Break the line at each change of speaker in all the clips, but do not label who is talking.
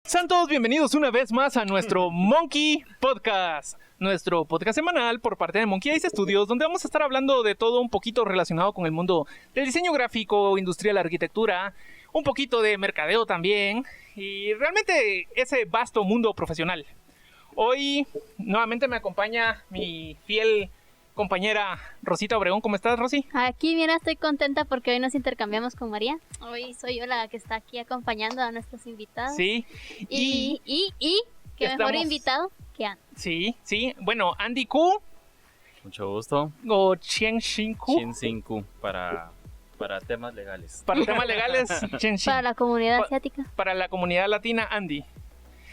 Sean todos bienvenidos una vez más a nuestro Monkey Podcast, nuestro podcast semanal por parte de Monkey Eyes Studios, donde vamos a estar hablando de todo un poquito relacionado con el mundo del diseño gráfico, industrial, arquitectura, un poquito de mercadeo también, y realmente ese vasto mundo profesional. Hoy nuevamente me acompaña mi fiel compañera Rosita Obregón. ¿Cómo estás, Rosy?
Aquí, mira, estoy contenta porque hoy nos intercambiamos con María. Hoy soy yo la que está aquí acompañando a nuestros invitados.
Sí.
Y qué mejor invitado que Andy.
Sí. Bueno, Andy Q.
Mucho gusto.
O Chien Shin Q.
Chien Shin Q para temas legales.
Para temas legales, Chien Shin.
Para la comunidad asiática.
Para la comunidad latina, Andy.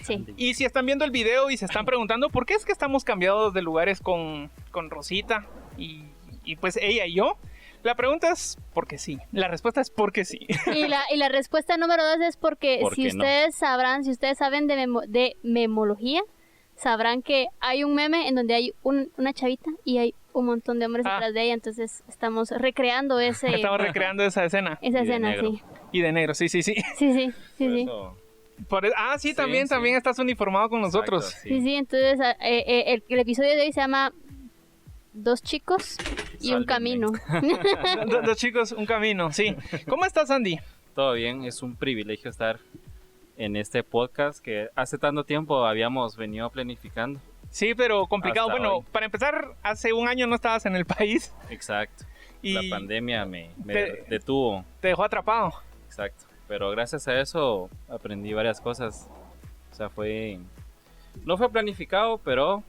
Sí.
Y si están viendo el video y se están preguntando por qué es que estamos cambiados de lugares con Rosita y pues ella y yo, la pregunta es porque sí. La respuesta es porque sí.
Y la respuesta número 2 es porque
¿Por
si
qué no?
ustedes saben de memología, sabrán que hay un meme en donde hay una chavita y hay un montón de hombres detrás de ella, entonces estamos recreando
Estamos recreando esa escena.
esa
de
escena,
negro.
sí.
Y de negro, sí.
Sí.
Eso,
Sí, también estás uniformado con nosotros.
exacto,
Sí, entonces el episodio de hoy se llama Dos chicos y un
Sálvenme.
camino.
Dos chicos, un camino, sí. ¿Cómo estás, Andy?
Todo bien, es un privilegio estar en este podcast que hace tanto tiempo habíamos venido planificando.
Sí, pero complicado.
Hasta
Bueno,
hoy.
para empezar, hace un año no estabas en el país
Exacto.
y
La pandemia me
te-
detuvo.
te dejó atrapado.
Exacto. Pero gracias a eso aprendí varias cosas. O sea, no fue planificado, pero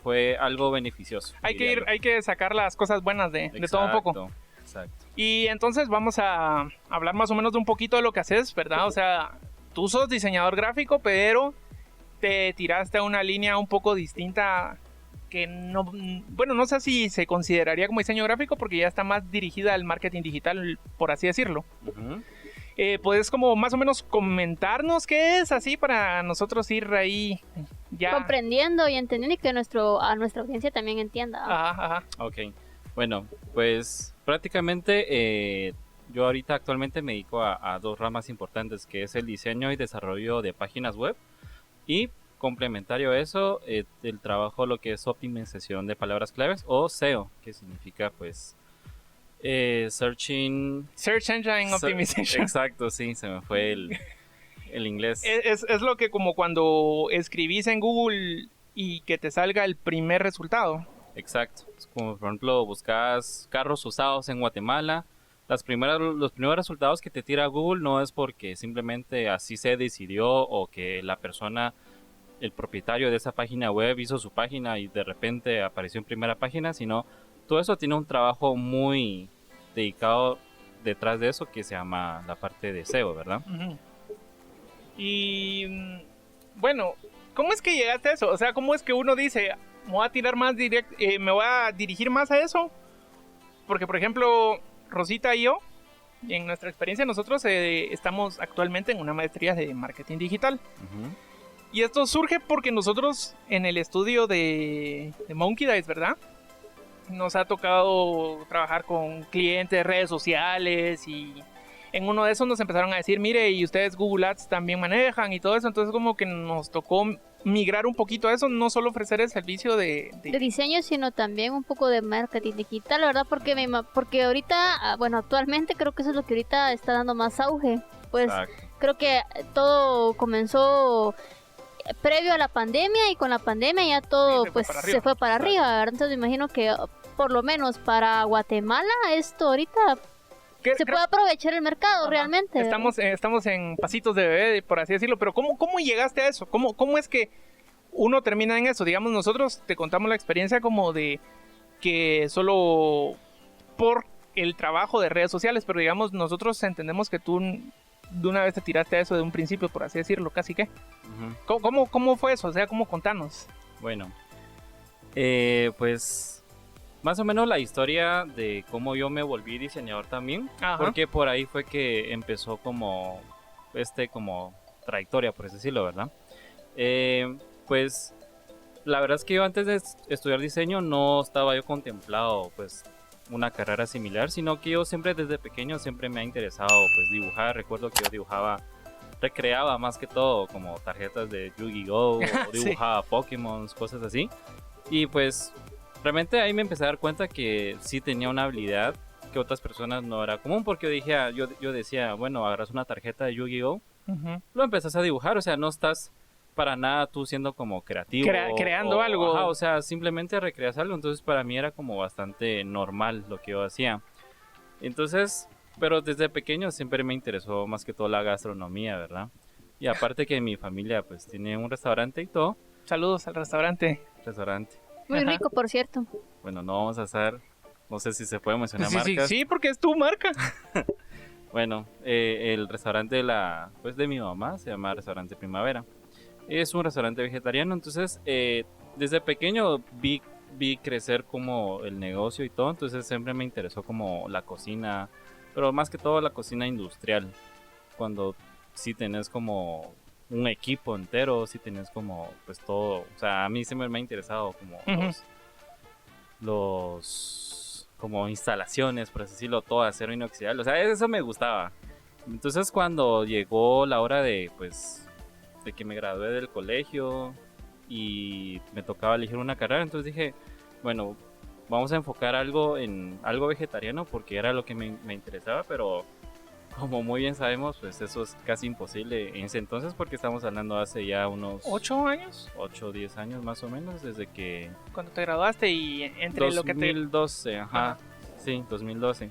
fue algo beneficioso.
Hay
diría yo.
hay que sacar las cosas buenas de todo un poco.
Exacto.
Y entonces vamos a hablar más o menos de un poquito de lo que haces, ¿verdad? O sea, tú sos diseñador gráfico, pero te tiraste a una línea un poco distinta que no sé si se consideraría como diseño gráfico porque ya está más dirigida al marketing digital, por así decirlo.
Ujú.
¿Puedes como más o menos comentarnos qué es así para nosotros ir ahí ya?
Comprendiendo y entendiendo y que a nuestra audiencia también entienda.
Ajá.
Ok, bueno, pues prácticamente yo ahorita actualmente me dedico a dos ramas importantes, que es el diseño y desarrollo de páginas web y complementario a eso, el trabajo lo que es optimización de palabras claves o SEO, que significa pues Search
Engine Optimization.
Exacto, sí, se me fue el inglés.
Es lo que como cuando escribís en Google y que te salga el primer resultado.
Exacto. Es como por ejemplo buscas carros usados en Guatemala. Los primeros resultados que te tira Google no es porque simplemente así se decidió o que la persona, el propietario de esa página web hizo su página y de repente apareció en primera página, sino todo eso tiene un trabajo muy dedicado detrás de eso que se llama la parte de SEO, ¿verdad?
Uh-huh. Y bueno, ¿cómo es que llegaste a eso? O sea, ¿cómo es que uno dice, me voy a tirar más me voy a dirigir más a eso? Porque, por ejemplo, Rosita y yo, en nuestra experiencia, nosotros estamos actualmente en una maestría de marketing digital.
Uh-huh.
Y esto surge porque nosotros en el estudio de Monkey Eyes, ¿verdad? Nos ha tocado trabajar con clientes de redes sociales y en uno de esos nos empezaron a decir, mire, y ustedes Google Ads también manejan y todo eso. Entonces como que nos tocó migrar un poquito a eso, no solo ofrecer el servicio de
diseño, sino también un poco de marketing digital, la verdad, porque ahorita, bueno, actualmente creo que eso es lo que ahorita está dando más auge. Pues
Exacto.
creo que todo comenzó previo a la pandemia y con la pandemia ya todo se fue para arriba, ¿verdad? Entonces me imagino que por lo menos para Guatemala esto ahorita se puede aprovechar el mercado. Ajá. Realmente.
Estamos en pasitos de bebé, por así decirlo, pero ¿cómo llegaste a eso? ¿Cómo es que uno termina en eso? Digamos, nosotros te contamos la experiencia como de que solo por el trabajo de redes sociales, pero digamos, nosotros entendemos que tú de una vez te tiraste a eso de un principio, por así decirlo, casi que.
Uh-huh.
¿Cómo fue eso? O sea, ¿cómo contanos?
Bueno, pues más o menos la historia de cómo yo me volví diseñador también. Ajá. Porque por ahí fue que empezó como trayectoria, por así decirlo, ¿verdad? Pues la verdad es que yo antes de estudiar diseño no estaba yo contemplado pues una carrera similar, sino que yo siempre desde pequeño siempre me ha interesado pues dibujar. Recuerdo que yo dibujaba, recreaba más que todo como tarjetas de Yu-Gi-Oh! O dibujaba sí. Pokémon, cosas así. Y pues realmente ahí me empecé a dar cuenta que sí tenía una habilidad que otras personas no era común, porque yo decía, bueno, agarras una tarjeta de Yu-Gi-Oh! Lo empezás a dibujar, o sea, no estás para nada tú siendo como creativo.
Creando algo.
Ajá, o sea, simplemente recreas algo, entonces para mí era como bastante normal lo que yo hacía. Entonces, pero desde pequeño siempre me interesó más que todo la gastronomía, ¿verdad? Y aparte que mi familia pues tiene un restaurante y todo.
Saludos al restaurante.
Muy rico, por cierto.
Bueno, no vamos a hacer, no sé si se puede mencionar marcas.
Sí, porque es tu marca.
Bueno, el restaurante de mi mamá se llama Restaurante Primavera. Es un restaurante vegetariano, entonces desde pequeño vi crecer como el negocio y todo, entonces siempre me interesó como la cocina, pero más que todo la cocina industrial. Cuando sí tenés como un equipo entero, sí tenés como pues todo, o sea, a mí siempre me ha interesado como los como instalaciones, por así decirlo, todo de acero inoxidable, o sea, eso me gustaba. Entonces cuando llegó la hora de pues de que me gradué del colegio y me tocaba elegir una carrera, entonces dije, bueno, vamos a enfocar algo en algo vegetariano porque era lo que me interesaba, pero como muy bien sabemos, pues eso es casi imposible en ese entonces porque estamos hablando hace ya unos...
8 años.
8 o 10 años más o menos desde que...
Cuando te graduaste y entre
2012,
lo que te...
2012, ajá. Sí, 2012.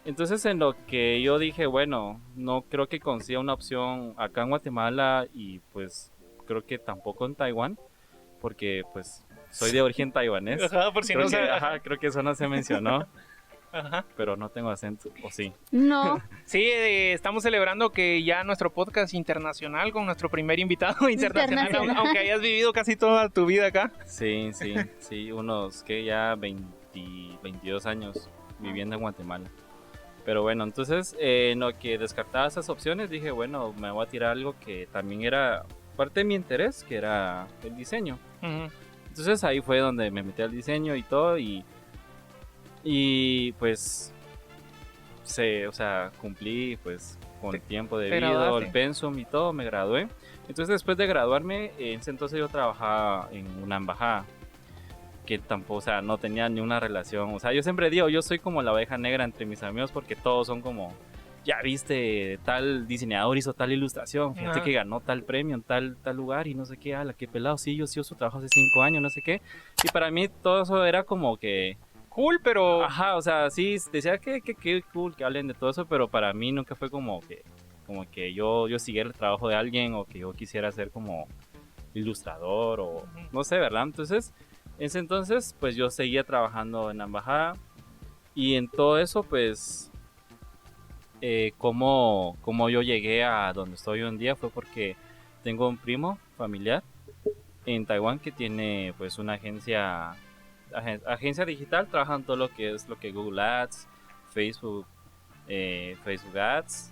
Entonces en lo que yo dije, bueno, no creo que consiga una opción acá en Guatemala y pues creo que tampoco en Taiwán, porque pues soy de origen taiwanés.
Ajá, por si
creo
no
que,
sé.
Ajá, creo que eso no se mencionó.
Ajá.
Pero no tengo acento, ¿o sí?
No.
Sí, estamos celebrando que ya nuestro podcast internacional con nuestro primer invitado internacional. Aunque hayas vivido casi toda tu vida acá.
Sí, unos que ya 22 años viviendo en Guatemala. Pero bueno, entonces en lo que descartaba esas opciones dije, bueno, me voy a tirar algo que también era parte de mi interés, que era el diseño. Entonces ahí fue donde me metí al diseño y todo y pues cumplí pues con el tiempo debido, el pensum y todo, me gradué. Entonces después de graduarme, en ese entonces yo trabajaba en una embajada que tampoco, o sea, no tenía ni una relación. O sea, yo siempre digo, yo soy como la oveja negra entre mis amigos porque todos son como, ya viste, tal diseñador hizo tal ilustración, fíjate que ganó tal premio en tal lugar y no sé qué, ala, qué pelado, sí, yo hice su trabajo hace 5 años, no sé qué. Y para mí todo eso era como que...
cool, pero...
Ajá, o sea, sí, decía que cool que hablen de todo eso, pero para mí nunca fue como que yo siguiera el trabajo de alguien o que yo quisiera ser como ilustrador o no sé, ¿verdad? Entonces, en ese entonces, pues yo seguía trabajando en la embajada y en todo eso, pues, como yo llegué a donde estoy hoy en día fue porque tengo un primo familiar en Taiwán que tiene pues una agencia digital, trabaja en todo lo que es Google Ads, Facebook Ads,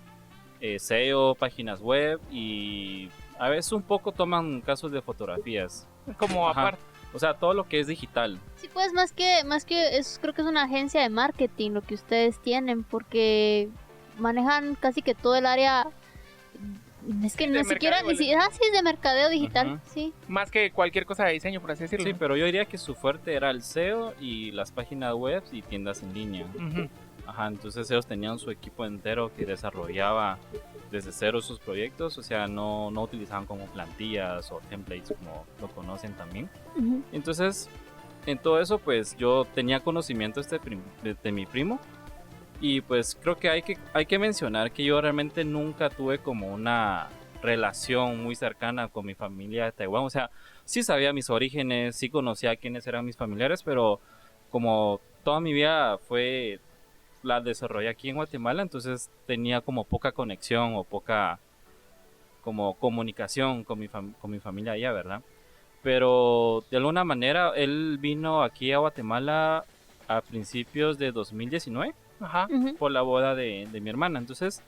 SEO, páginas web y a veces un poco toman casos de fotografías.
Como aparte.
O sea, todo lo que es digital.
Sí, pues más que eso, creo que es una agencia de marketing lo que ustedes tienen, porque manejan casi que todo el área. Es que no siquiera ni siquiera es de mercadeo digital, sí.
Más que cualquier cosa de diseño, por así decirlo.
Sí, pero yo diría que su fuerte era el SEO y las páginas web y tiendas en línea. Ajá, entonces ellos tenían su equipo entero que desarrollaba desde cero sus proyectos, o sea, no utilizaban como plantillas o templates como lo conocen también. Entonces, en todo eso, pues yo tenía conocimiento de mi primo. Y pues creo que hay que mencionar que yo realmente nunca tuve como una relación muy cercana con mi familia de Taiwán. O sea, sí sabía mis orígenes, sí conocía quiénes eran mis familiares, pero como toda mi vida la desarrollé aquí en Guatemala, entonces tenía como poca conexión o poca como comunicación con mi familia allá, ¿verdad? Pero de alguna manera él vino aquí a Guatemala a principios de 2019. Por la boda de mi hermana. Entonces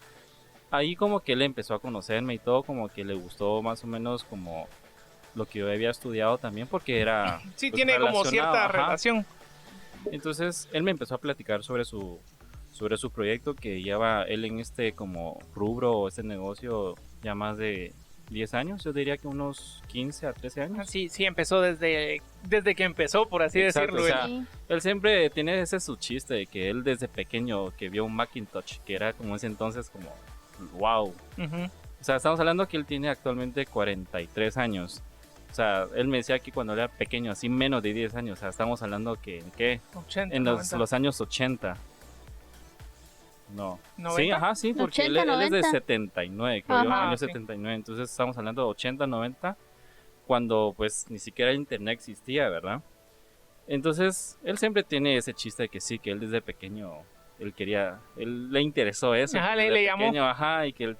ahí como que él empezó a conocerme y todo, como que le gustó más o menos como lo que yo había estudiado también, porque era
sí, pues, tiene como cierta relación.
Entonces él me empezó a platicar sobre su proyecto que lleva él en este como rubro o este negocio ya más de 10 años, yo diría que unos 15 a 13 años.
Sí, empezó desde que empezó, por así
Exacto,
decirlo.
o sea, él siempre tiene ese su chiste de que él desde pequeño que vio un Macintosh, que era como ese entonces como wow. O sea, estamos hablando que él tiene actualmente 43 años. O sea, él me decía que cuando era pequeño, así menos de 10 años, o sea, estamos hablando que ¿en qué?
80,
en los años 80. No.
90.
Sí, ajá, sí, porque
80,
él es de
90.
79, creo yo,
Ajá,
año
ok.
79. Entonces estamos hablando de 80, 90, cuando pues ni siquiera el internet existía, ¿verdad? Entonces, él siempre tiene ese chiste de que sí, que él desde pequeño, él le interesó eso.
Ajá,
que
le
desde
llamó.
pequeño, ajá, y que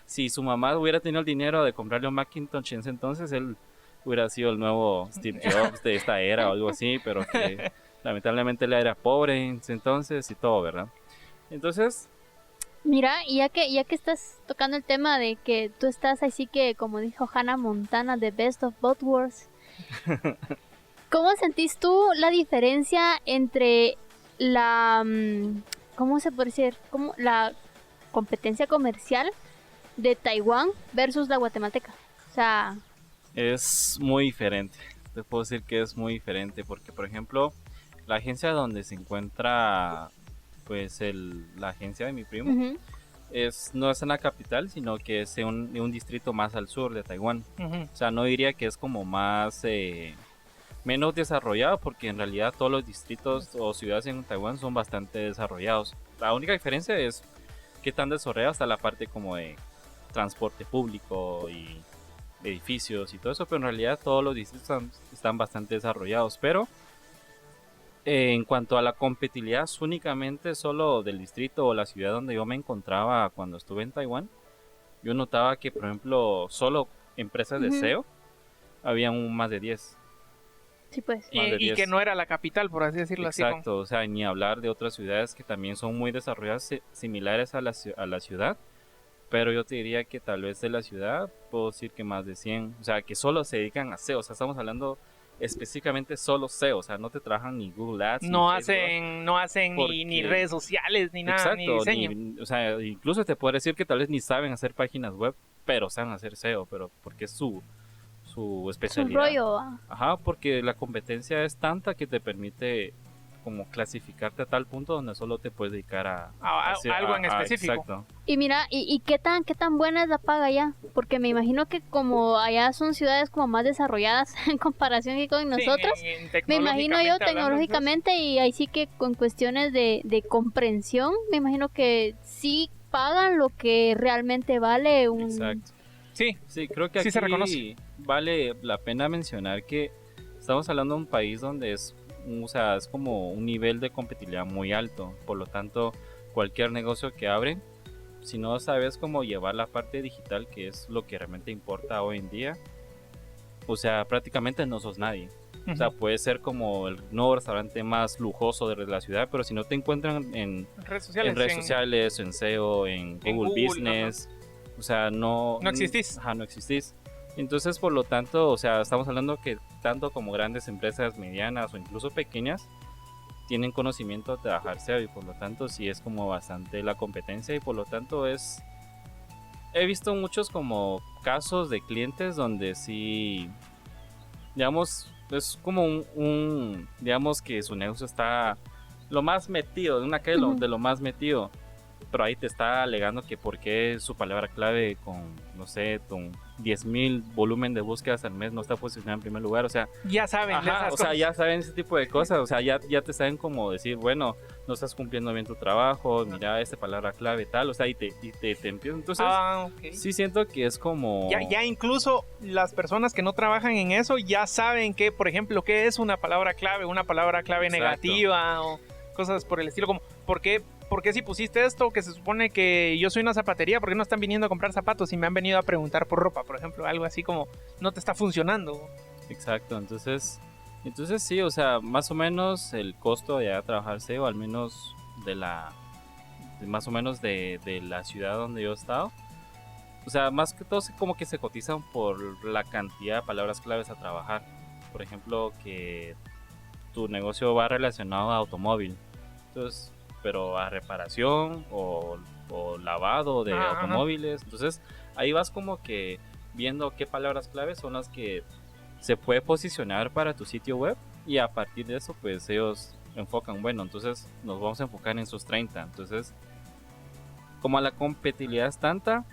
si su mamá hubiera tenido el dinero de comprarle un Macintosh en ese entonces, él hubiera sido el nuevo Steve Jobs de esta era o algo así, pero que lamentablemente él era pobre en ese entonces y todo, ¿verdad? Entonces,
Mira, y ya que estás tocando el tema de que tú estás así que, como dijo Hannah Montana, the best of both worlds, ¿cómo sentís tú la diferencia entre ¿cómo se puede decir? Como la competencia comercial de Taiwán versus la guatemalteca? O sea,
es muy diferente. Te puedo decir que es muy diferente porque, por ejemplo, la agencia donde se encuentra, pues, la agencia de mi primo,
ujú,
no es en la capital, sino que es en un distrito más al sur de Taiwán.
Ujú.
O sea, no diría que es como más, menos desarrollado, porque en realidad todos los distritos o ciudades en Taiwán son bastante desarrollados. La única diferencia es que tan desarrollado está la parte como de transporte público y edificios y todo eso, pero en realidad todos los distritos están bastante desarrollados. Pero en cuanto a la competitividad, es únicamente solo del distrito o la ciudad donde yo me encontraba cuando estuve en Taiwán. Yo notaba que, por ejemplo, solo empresas de
Ujú.
SEO habían más de 10.
sí pues.
Más de
Y
10.
que no era la capital, por así decirlo. Así
Exacto, o sea, ni hablar de otras ciudades que también son muy desarrolladas, similares a la ciudad, pero yo te diría que tal vez de la ciudad puedo decir que más de 100, o sea, que solo se dedican a SEO, o sea, estamos hablando específicamente solo SEO, o sea, no te trabajan ni Google Ads,
no
ni Facebook.
hacen ni
Porque-
redes sociales, ni nada, ni
Exacto,
diseño.
o sea, incluso te puedo decir que tal vez ni saben hacer páginas web, pero saben hacer SEO, pero porque es su
Es un
especialidad.
rollo.
Ajá, porque la competencia es tanta que te permite como clasificarte a tal punto donde solo te puedes dedicar a hacer
algo en específico.
Exacto.
Y mira, ¿y qué tan buena es la paga allá? Porque me imagino que como allá son ciudades como más desarrolladas en comparación que con
Sí,
nosotros, me imagino yo
tecnológicamente hablando,
tecnológicamente y ahí sí que con cuestiones de comprensión, me imagino que sí pagan lo que realmente vale un...
Exacto.
Sí,
Sí, creo que
Sí
aquí
se reconoce.
vale la pena mencionar que estamos hablando de un país donde o sea, es como un nivel de competitividad muy alto. Por lo tanto, cualquier negocio que abren, si no sabes cómo llevar la parte digital, que es lo que realmente importa hoy en día, o sea, prácticamente no sos nadie. O sea, puede ser como el nuevo restaurante más lujoso de la ciudad, pero si no te encuentran en
redes sociales.
redes sociales, en SEO, en Google
Google,
Business, o sea, no
existís.
Ajá, no existís. Entonces, por lo tanto, o sea, estamos hablando que tanto como grandes empresas medianas o incluso pequeñas tienen conocimiento de trabajar SEO y por lo tanto sí es como bastante la competencia y por lo tanto he visto muchos como casos de clientes donde sí, digamos, es como digamos que su negocio está lo más metido, de una calle
Ujú.
de lo más metido, pero ahí te está alegando que por qué su palabra clave con, no sé, con 10,000 volumen de búsquedas al mes no está posicionada en primer lugar, o sea,
Ya saben de
ajá,
esas
o sea,
cosas.
ya saben ese tipo de cosas, o sea, ya te saben como decir, bueno, no estás cumpliendo bien tu trabajo, mira esta palabra clave tal, o sea, y te empiezan, entonces,
Ok.
sí siento que es como...
Ya incluso las personas que no trabajan en eso ya saben que, por ejemplo, qué es una palabra clave
Exacto.
negativa o cosas por el estilo, como ¿por qué si pusiste esto que se supone que yo soy una zapatería? ¿Por qué no están viniendo a comprar zapatos y me han venido a preguntar por ropa, por ejemplo? Algo así como no te está funcionando.
Exacto, entonces sí, o sea, más o menos el costo de trabajar SEO, al menos más o menos de la ciudad donde yo he estado, o sea, más que todo como que se cotizan por la cantidad de palabras claves a trabajar. Por ejemplo, que tu negocio va relacionado a automóvil. Entonces, pero a reparación o lavado de automóviles. Entonces, ahí vas como que viendo qué palabras claves son las que se puede posicionar para tu sitio web, y a partir de eso, pues ellos enfocan, bueno, entonces nos vamos a enfocar en esos 30. Entonces, como la competitividad es tanta,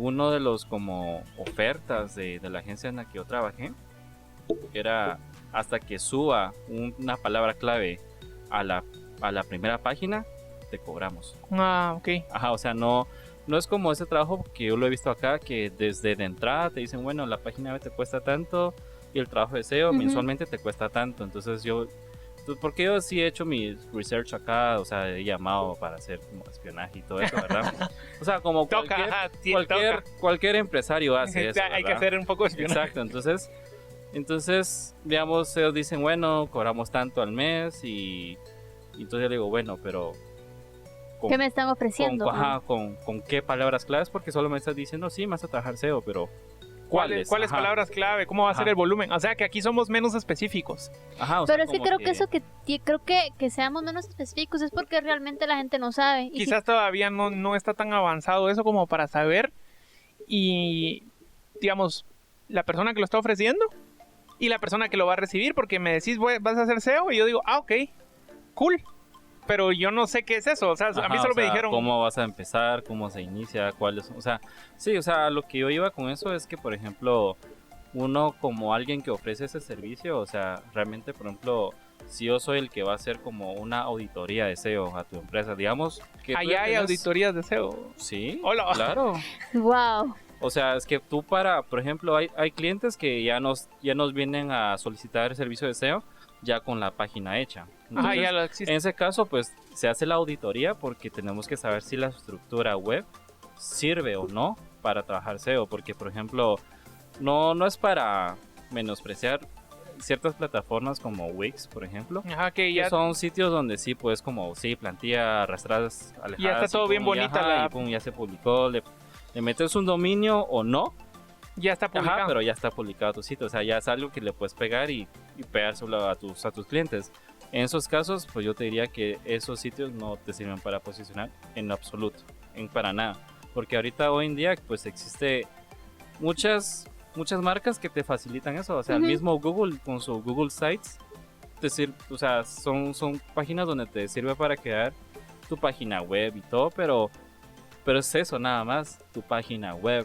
uno de los como ofertas de la agencia en la que yo trabajé era hasta que suba una palabra clave a la primera página, te cobramos.
Ok.
Ajá, o sea, no es como ese trabajo que yo lo he visto acá, que desde de entrada te dicen, bueno, la página web te cuesta tanto y el trabajo de SEO mensualmente te cuesta tanto. Entonces porque yo sí he hecho mi research acá, o sea, he llamado para hacer como espionaje y todo eso, ¿verdad? O sea, como cualquier empresario hace eso,
hay que hacer un poco de espionaje.
Exacto, entonces, digamos, ellos dicen, bueno, cobramos tanto al mes, y entonces yo digo, bueno, pero
¿qué me están ofreciendo?
¿Con qué palabras claves? Porque solo me estás diciendo, sí, me vas a trabajar SEO, pero ¿cuáles
palabras clave? ¿Cómo va a ser el volumen? O sea, que aquí somos menos específicos.
Pero es que creo que seamos menos específicos es porque realmente la gente no sabe.
Quizás todavía no está tan avanzado eso como para saber, y digamos, la persona que lo está ofreciendo y la persona que lo va a recibir, porque me decís, vas a hacer SEO, y yo digo, ok, cool. Pero yo no sé qué es eso, o sea, a mí solo me dijeron...
¿Cómo vas a empezar? ¿Cómo se inicia? ¿Cuáles? O sea, sí, o sea, lo que yo iba con eso es que, por ejemplo, uno como alguien que ofrece ese servicio, o sea, realmente, por ejemplo, si yo soy el que va a hacer como una auditoría de SEO a tu empresa, digamos... que
allá hay auditorías de SEO.
Sí,
hola.
Claro.
Wow.
O sea, es que tú por ejemplo, hay clientes que ya nos vienen a solicitar el servicio de SEO ya con la página hecha. Entonces,
ya lo existe.
En ese caso, pues, se hace la auditoría porque tenemos que saber si la estructura web sirve o no para trabajar SEO. Porque, por ejemplo, no es para menospreciar ciertas plataformas como Wix, por ejemplo. Que son sitios donde sí, pues, como, sí, plantilla, arrastradas, alejadas.
Ya está todo bien bonita.
Ya se publicó, le metes un dominio o no.
Ya está publicado.
Pero ya está publicado tu sitio. O sea, ya es algo que le puedes pegar y pegárselo a tus clientes. En esos casos, pues yo te diría que esos sitios no te sirven para posicionar en absoluto, para nada. Porque ahorita, hoy en día, pues existe muchas marcas que te facilitan eso. O sea, el mismo Google con su Google Sites, o sea, son páginas donde te sirve para crear tu página web y todo, pero es eso nada más, tu página web.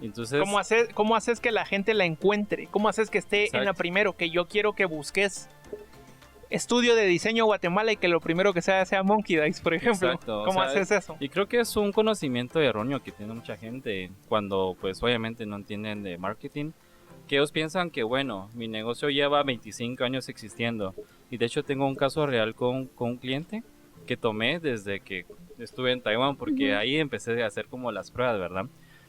Entonces,
¿Cómo haces que la gente la encuentre? ¿Cómo haces que esté en la primero? Que yo quiero que busques estudio de diseño Guatemala y que lo primero que sea Monkey Dice, por ejemplo.
Exacto.
¿Cómo haces eso?
Y creo que es un conocimiento erróneo que tiene mucha gente cuando, pues, obviamente no entienden de marketing. Que ellos piensan que, bueno, mi negocio lleva 25 años existiendo. Y de hecho tengo un caso real con un cliente que tomé desde que estuve en Taiwán, porque ahí empecé a hacer como las pruebas, ¿verdad?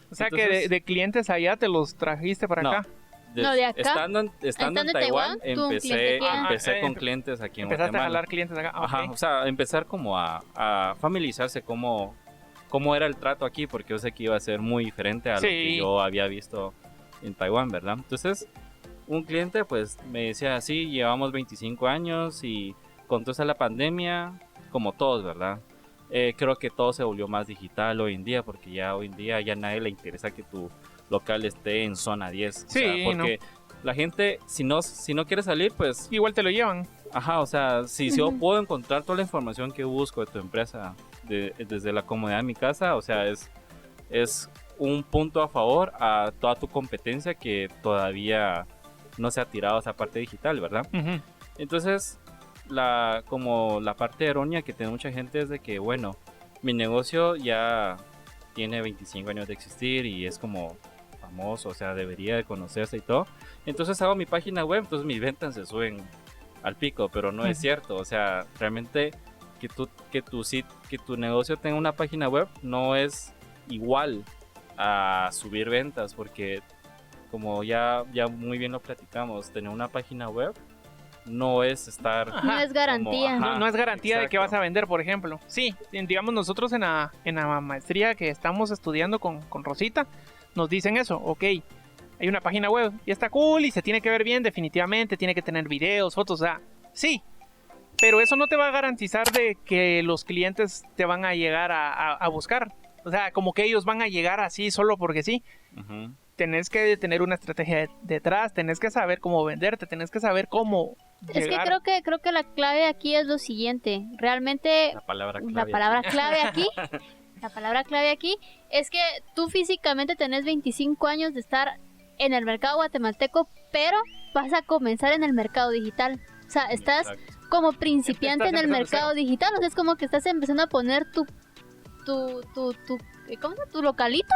O sea, entonces, que de clientes allá te los trajiste para acá.
De acá.
Estando en Taiwán, empecé con clientes aquí en Guatemala.
Empezaste a jalar clientes acá.
Ajá, o sea, empezar como a familiarizarse cómo era el trato aquí, porque yo sé que iba a ser muy diferente a lo que yo había visto en Taiwán, ¿verdad? Entonces, un cliente pues me decía, sí, llevamos 25 años y con toda la pandemia, como todos, ¿verdad? Creo que todo se volvió más digital hoy en día, porque ya hoy en día ya nadie le interesa que tu local esté en zona 10.
Sí,
o sea, porque la gente, si no quiere salir, pues...
igual te lo llevan.
Ajá, o sea, si yo puedo encontrar toda la información que busco de tu empresa desde la comodidad de mi casa, o sea, es un punto a favor a toda tu competencia que todavía no se ha tirado a esa parte digital, ¿verdad? Entonces, como la parte errónea que tiene mucha gente es de que, bueno, mi negocio ya tiene 25 años de existir y es como famoso, o sea, debería de conocerse y todo. Entonces hago mi página web, entonces mis ventas se suben al pico, pero no es cierto. O sea, realmente que tu negocio tenga una página web no es igual a subir ventas, porque como ya muy bien lo platicamos, tener una página web no es estar...
No es garantía.
No es garantía
exacto.
de que vas a vender, por ejemplo. Sí, digamos nosotros en la maestría que estamos estudiando con Rosita, nos dicen eso, ok, hay una página web y está cool y se tiene que ver bien definitivamente, tiene que tener videos, fotos, o sea, Sí, pero eso no te va a garantizar de que los clientes te van a llegar a buscar. O sea, como que ellos van a llegar así solo porque sí.
Ujú.
Tenés que tener una estrategia detrás, tenés que saber cómo venderte, tenés que saber cómo
Es que
llegar.
creo que la clave aquí es lo siguiente. Realmente
La palabra
la
clave.
palabra clave aquí, la palabra clave aquí es que tú físicamente tenés 25 años de estar en el mercado guatemalteco, pero vas a comenzar en el mercado digital. O sea, estás
Exacto.
como principiante
Estás
en el
empezando de
mercado
cero.
digital. O sea, es como que estás empezando a poner tu ¿cómo se llama? Tu localito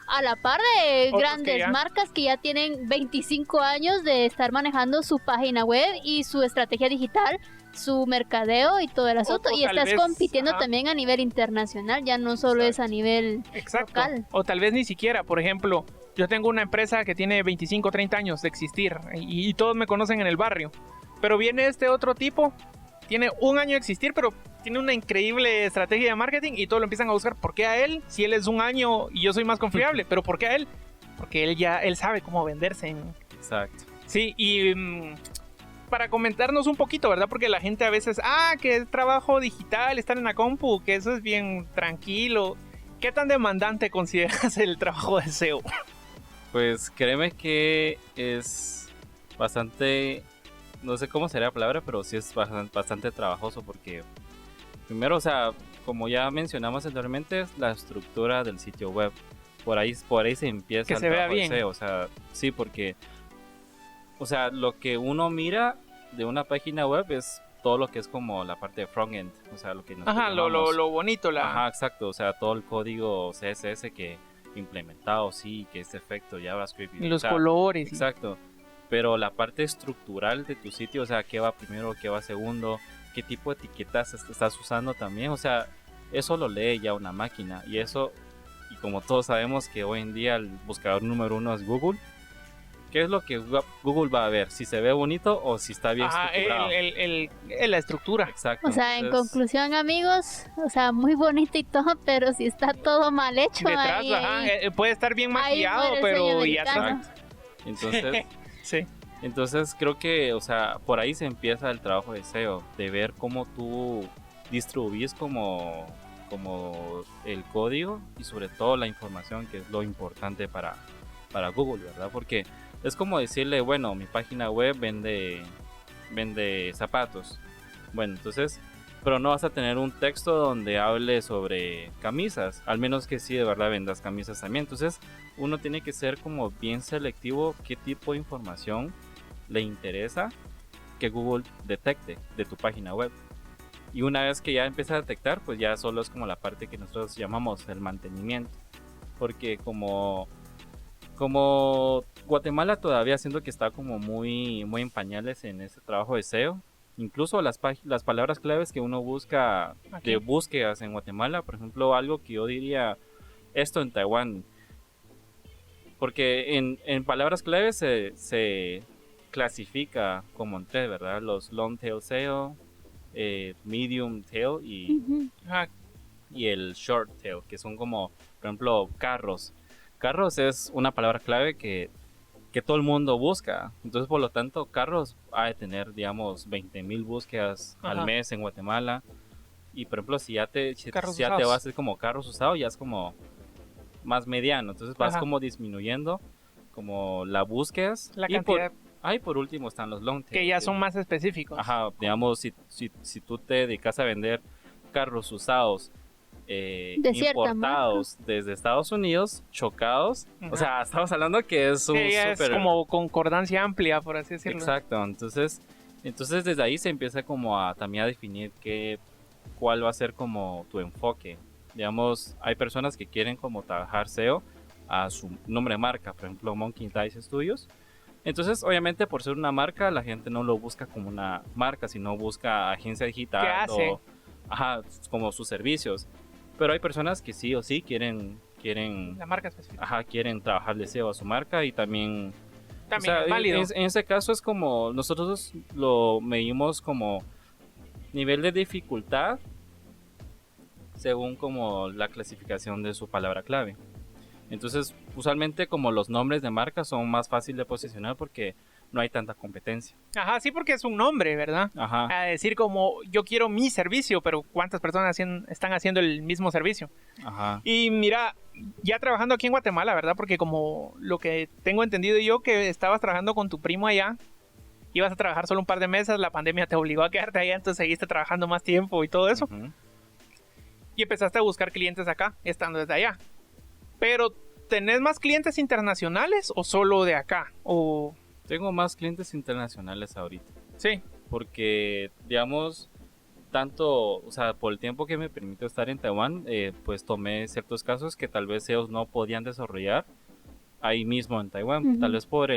a la par de
Otros
grandes
que ya-
marcas que ya tienen 25 años de estar manejando su página web y su estrategia digital, su mercadeo y todo el asunto.
o
Y
tal
estás
vez,
compitiendo
ajá.
también a nivel internacional, ya no solo es a nivel
Exacto.
local.
O tal vez ni siquiera, por ejemplo, yo tengo una empresa que tiene 25, 30 años de existir y todos me conocen en el barrio. Pero viene este otro tipo, tiene un año de existir, pero tiene una increíble estrategia de marketing y todos lo empiezan a buscar. ¿Por qué a él? Si él es un año y yo soy más confiable. ¿Pero por qué a él? Porque él sabe cómo venderse.
Exacto.
Sí, y para comentarnos un poquito, ¿verdad? Porque la gente a veces, que es trabajo digital, estar en la compu, que eso es bien tranquilo. ¿Qué tan demandante consideras el trabajo de SEO?
Pues créeme que es bastante, no sé cómo sería la palabra, pero sí es bastante trabajoso porque primero, o sea, como ya mencionamos anteriormente, es la estructura del sitio web. Por ahí se empieza
Que
el
se vea
trabajo de
bien.
SEO, o sea, sí, porque, o sea, lo que uno mira de una página web es todo lo que es como la parte de frontend, o sea, lo que nosotros
Ajá,
llamamos.
lo bonito,
Ajá, exacto, o sea, todo el código CSS que implementado, sí, que este efecto JavaScript.
y los
o sea,
colores.
Exacto, pero la parte estructural de tu sitio, o sea, qué va primero, qué va segundo, qué tipo de etiquetas estás usando también, o sea, eso lo lee ya una máquina y eso, y como todos sabemos que hoy en día el buscador número uno es Google. ¿Qué es lo que Google va a ver? Si se ve bonito o si está bien
Ajá,
estructurado.
la estructura.
Exacto.
O sea, en
entonces,
conclusión, amigos, o sea, muy bonito y todo, pero si está todo mal hecho
Detrás,
ahí,
ajá, puede estar bien
ahí
maquillado,
muere el
pero
sueño
ya está.
americano.
Entonces,
Sí.
entonces creo que, o sea, por ahí se empieza el trabajo de SEO, de ver cómo tú distribuyes como el código y sobre todo la información, que es lo importante para Google, ¿verdad? Porque es como decirle, bueno, mi página web vende zapatos. Bueno, entonces, pero no vas a tener un texto donde hable sobre camisas, al menos que sí de verdad vendas camisas también. Entonces, uno tiene que ser como bien selectivo qué tipo de información le interesa que Google detecte de tu página web. Y una vez que ya empieza a detectar, pues ya solo es como la parte que nosotros llamamos el mantenimiento. Porque como Guatemala todavía siento que está como muy en pañales en ese trabajo de SEO. Incluso las palabras claves que uno busca
Aquí.
de búsquedas en Guatemala, por ejemplo, algo que yo diría, esto en Taiwán. Porque en palabras claves se clasifica como en tres, ¿verdad? Los long tail SEO, medium tail
Ujú.
Ajá,
y el short tail, que son como, por ejemplo, carros. Carros es una palabra clave que todo el mundo busca. Entonces, por lo tanto, carros ha de tener, digamos, 20,000 búsquedas
Ajá.
al mes en Guatemala. Y, por ejemplo, si ya te
Carros
vas a
usados.
hacer como carros usados, ya es como más mediano. Entonces, vas
Ajá.
como disminuyendo como las búsquedas.
La
y
cantidad
por último están los long tail.
que ya son más específicos.
Ajá, digamos, si tú te dedicas a vender carros usados
De cierta
importados desde Estados Unidos, chocados,
Ajá.
o sea, estamos hablando que es un
Que ya es
súper...
como concordancia amplia, por así decirlo.
Exacto, entonces desde ahí se empieza como también a definir cuál va a ser como tu enfoque. Digamos, hay personas que quieren como trabajar SEO a su nombre de marca, por ejemplo, Monkey Dice Studios. Entonces, obviamente, por ser una marca, la gente no lo busca como una marca, sino busca agencia digital
¿Qué hace?
o como sus servicios. Pero hay personas que sí o sí quieren
La marca específica.
quieren trabajar de SEO a su marca y también
También
o sea,
es válido.
En ese caso es como nosotros lo medimos como nivel de dificultad según como la clasificación de su palabra clave. Entonces, usualmente como los nombres de marca son más fáciles de posicionar porque no hay tanta competencia.
Ajá, sí, porque es un nombre, ¿verdad?
Ajá.
A decir como, yo quiero mi servicio, pero ¿cuántas personas están haciendo el mismo servicio?
Ajá.
Y mira, ya trabajando aquí en Guatemala, ¿verdad? Porque como lo que tengo entendido yo, que estabas trabajando con tu primo allá, ibas a trabajar solo un par de meses, la pandemia te obligó a quedarte allá, entonces seguiste trabajando más tiempo y todo eso.
Uh-huh.
Y empezaste a buscar clientes acá, estando desde allá. Pero, ¿tenés más clientes internacionales o solo de acá? O...
Tengo más clientes internacionales ahorita.
Sí.
Porque, digamos, tanto, o sea, por el tiempo que me permitió estar en Taiwán, pues tomé ciertos casos que tal vez ellos no podían desarrollar ahí mismo en Taiwán.
Ujú.
Tal vez por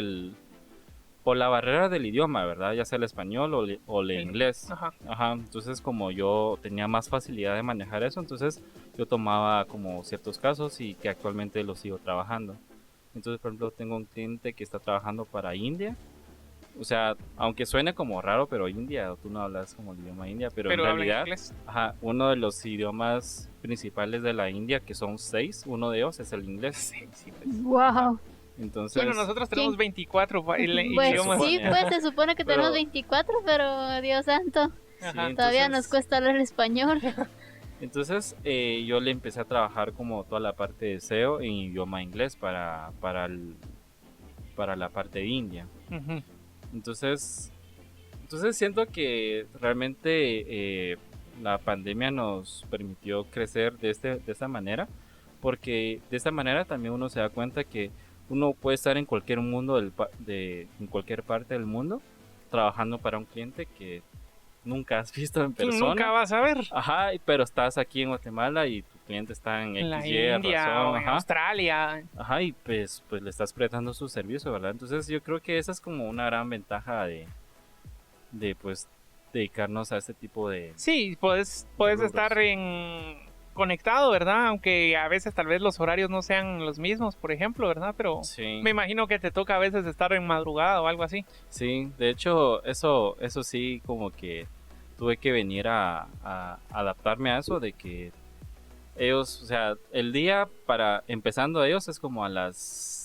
la barrera del idioma, ¿verdad? Ya sea el español o el inglés.
Ajá.
Ajá. Entonces, como yo tenía más facilidad de manejar eso, entonces yo tomaba como ciertos casos y que actualmente los sigo trabajando. Entonces, por ejemplo, tengo un cliente que está trabajando para India. O sea, aunque suene como raro, pero India, tú no hablas como el idioma india, pero en
hablan
realidad,
inglés.
ajá, uno de los idiomas principales de la India, que son 6, uno de ellos es el inglés.
Sí, pues.
Wow.
Entonces,
Bueno, nosotros tenemos
¿Quién?
24
Pues
idiomas.
sí, pues se supone que
Pero-
tenemos 24, pero Dios santo,
Ajá.
todavía
entonces-
nos cuesta hablar español.
Entonces yo le empecé a trabajar como toda la parte de SEO en idioma inglés para la parte de India.
Ujú.
Entonces siento que realmente la pandemia nos permitió crecer de esta manera, porque de esta manera también uno se da cuenta que uno puede estar en cualquier mundo en cualquier parte del mundo trabajando para un cliente que nunca has visto en
Tú
persona.
nunca vas a ver.
Ajá, pero estás aquí en Guatemala y tu cliente está en
En la
XY
India
razón,
o en
ajá.
Australia.
Ajá, y pues le estás prestando su servicio, ¿verdad? Entonces yo creo que esa es como una gran ventaja de pues dedicarnos a este tipo de...
Sí, puedes
rubros.
estar conectado, ¿verdad? Aunque a veces tal vez los horarios no sean los mismos, por ejemplo, ¿verdad? Pero
Sí,
me imagino que te toca a veces estar en madrugada o algo así.
sí, de hecho eso sí como que tuve que venir a adaptarme a eso de que ellos, o sea, el día empezando ellos es como a las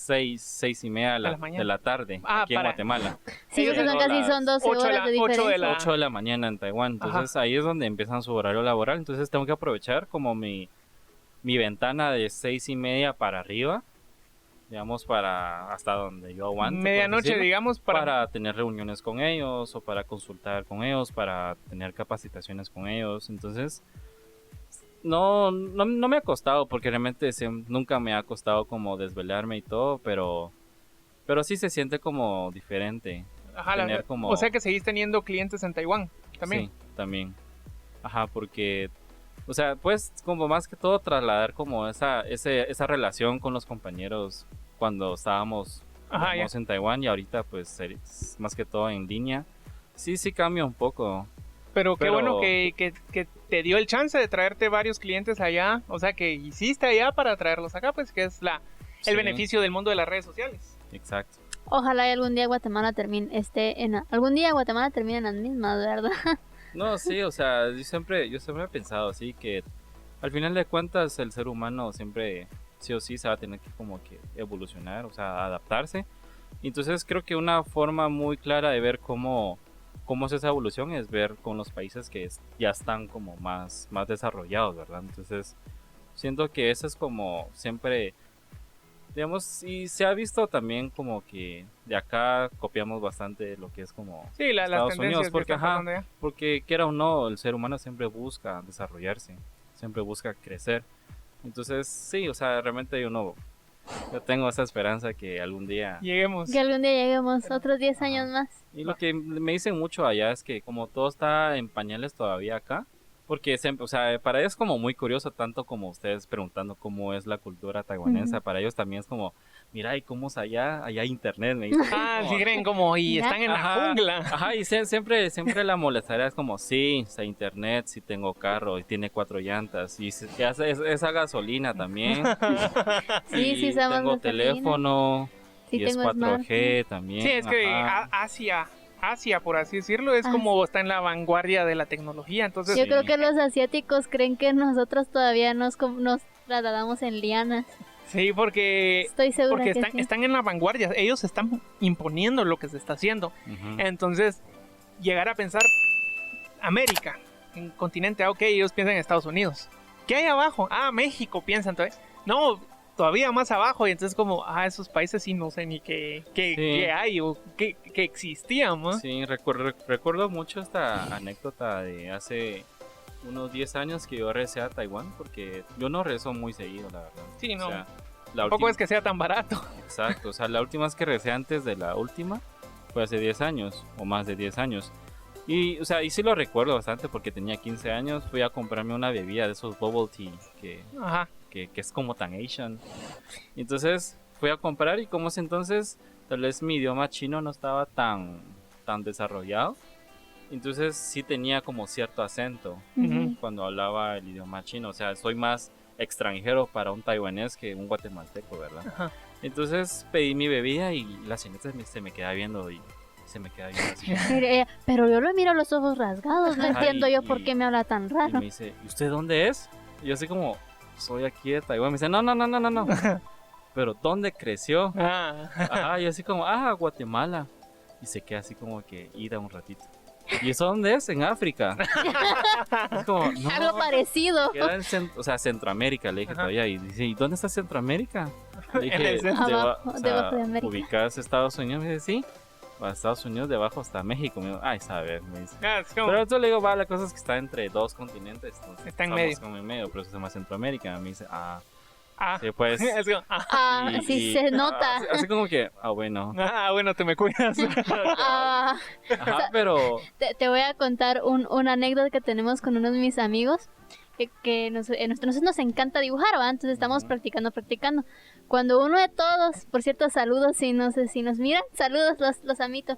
6:30
la mañana.
de la tarde
Ah,
aquí en Guatemala.
Sí,
Ellos
son
son
casi
las
son 12
8 de
horas
la-
de
8 de
diferencia.
la-
8 de la mañana en Taiwán, entonces ahí es donde empiezan su horario laboral, entonces tengo que aprovechar como mi ventana de 6:30 para arriba, digamos para hasta donde yo aguante. por
Medianoche,
decirlo,
digamos,
para tener reuniones con ellos o para consultar con ellos, para tener capacitaciones con ellos, entonces no me ha costado porque realmente nunca me ha costado como desvelarme y todo, pero sí se siente como diferente.
Ajá,
tener como-
O sea que seguís teniendo clientes en Taiwán también.
Sí, también. Ajá, porque, o sea, pues como más que todo trasladar como esa relación con los compañeros cuando estábamos
Ajá,
digamos, en Taiwán y ahorita pues es más que todo en línea. Sí cambia un poco.
Pero qué
Pero-
bueno que te dio el chance de traerte varios clientes allá. O sea, que hiciste allá para traerlos acá, pues que es el
Sí,
beneficio del mundo de las redes sociales.
Exacto.
Ojalá y algún día Guatemala termine algún día Guatemala termine en las mismas, ¿verdad?
No, sí, o sea, yo siempre he pensado así que al final de cuentas el ser humano siempre sí o sí se va a tener que como que evolucionar, o sea, adaptarse. Entonces creo que una forma muy clara de ver cómo es esa evolución es ver con los países que ya están como más desarrollados, ¿verdad? Entonces siento que eso es como siempre, digamos, y se ha visto también como que de acá copiamos bastante lo que es como
Sí, las
Estados
tendencias
Unidos, porque,
que están
ajá,
pasando allá.
porque quiera o no, el ser humano siempre busca desarrollarse, siempre busca crecer. Entonces, sí, o sea, realmente yo tengo esa esperanza que algún día...
Lleguemos.
Que algún día lleguemos otros 10 años más.
Y lo que me dicen mucho allá es que como todo está en pañales todavía acá, porque siempre, o sea, para ellos es como muy curioso, tanto como ustedes preguntando cómo es la cultura taiwanesa,
Ujú.
para ellos también es como, mira, ¿y cómo es allá hay internet? Me dicen.
Ah,
Como-
sí creen como, y
Ya.
están en la
Ajá,
jungla.
Ajá, y siempre la molestaría es como, sí, o sea, internet, sí tengo carro y tiene 4 llantas y esa gasolina también.
Sí,
y
sí usamos
tengo
gasolina.
teléfono
Sí,
y es
tengo
4G también.
Sí, es que
ajá.
Asia, por así decirlo, es
Ah,
como está en la vanguardia de la tecnología. Entonces,
Yo
Sí.
creo que los asiáticos creen que nosotros todavía nos trasladamos en lianas.
Sí, porque,
Estoy segura
porque
que
están en la vanguardia. Ellos están imponiendo lo que se está haciendo. Entonces, llegar a pensar América, en continente, ok, ellos piensan en Estados Unidos. ¿Qué hay abajo? México, piensan entonces. No, todavía más abajo. Y entonces como, esos países sí no sé ni qué hay o qué existían, ¿no?
Sí, recuerdo mucho esta anécdota de hace unos 10 años que yo regresé a Taiwán, porque yo no regreso muy seguido, la verdad.
Sí, no.
O sea,
tampoco es que sea tan barato.
Exacto, o sea, la última vez que regresé antes de la última fue hace 10 años, o más de 10 años. Y, o sea, y sí lo recuerdo bastante porque tenía 15 años, fui a comprarme una bebida de esos bubble tea que es como tan Asian. Y entonces fui a comprar y como es entonces, tal vez mi idioma chino no estaba tan desarrollado. Entonces sí tenía como cierto acento cuando hablaba el idioma chino. O sea, soy más extranjero para un taiwanés que un guatemalteco, ¿verdad? Ajá. Entonces pedí mi bebida y la señorita se me queda viendo y se me queda viendo así.
Pero yo lo miro a los ojos rasgados, no entiendo yo por qué me habla tan raro.
Y me dice, ¿y usted dónde es? Y yo así como, soy aquí de Taiwán. Me dice, no. ¿Pero dónde creció? Ajá, y así como, Guatemala. Y se queda así como que ida un ratito. ¿Y eso dónde es? En África. Es como, no,
algo parecido.
Queda en Centroamérica, le dije todavía. Y dice, ¿y dónde está Centroamérica? Le dije,
debajo de América.
¿Ubicás Estados Unidos? Me dice, sí. A Estados Unidos, debajo está México. Me dijo, saber, me dice. Pero entonces le digo, la cosa es que está entre dos continentes.
Está en medio.
Como en medio, pero eso se llama Centroamérica. Me dice, sí, pues.
Sí, se nota.
Así como que, bueno.
Bueno, te me cuidas.
Pero.
Te voy a contar una anécdota que tenemos con unos de mis amigos. Que nosotros nos encanta dibujar, ¿va? Entonces estamos practicando. Cuando uno de todos, por cierto, saludos, si no sé si nos miran, saludos los amitos.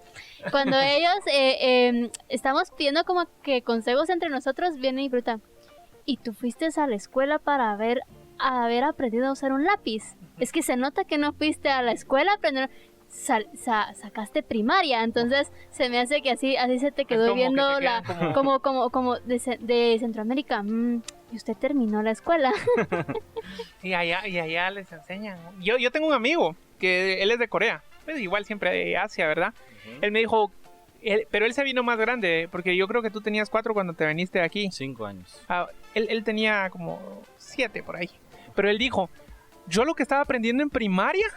Cuando ellos estamos pidiendo como que consejos entre nosotros, vienen y preguntan, ¿y tú fuiste a la escuela para haber aprendido a usar un lápiz? Es que se nota que no fuiste a la escuela a aprender... sacaste primaria, entonces se me hace que así se te quedó viendo como de Centroamérica. Y usted terminó la escuela.
Sí, allá les enseñan. Yo tengo un amigo que él es de Corea, pues igual siempre de Asia, ¿verdad? Él me dijo, pero él se vino más grande, porque yo creo que tú tenías 4 cuando te viniste aquí.
5 años.
Él tenía como 7 por ahí. Pero él dijo, yo lo que estaba aprendiendo en primaria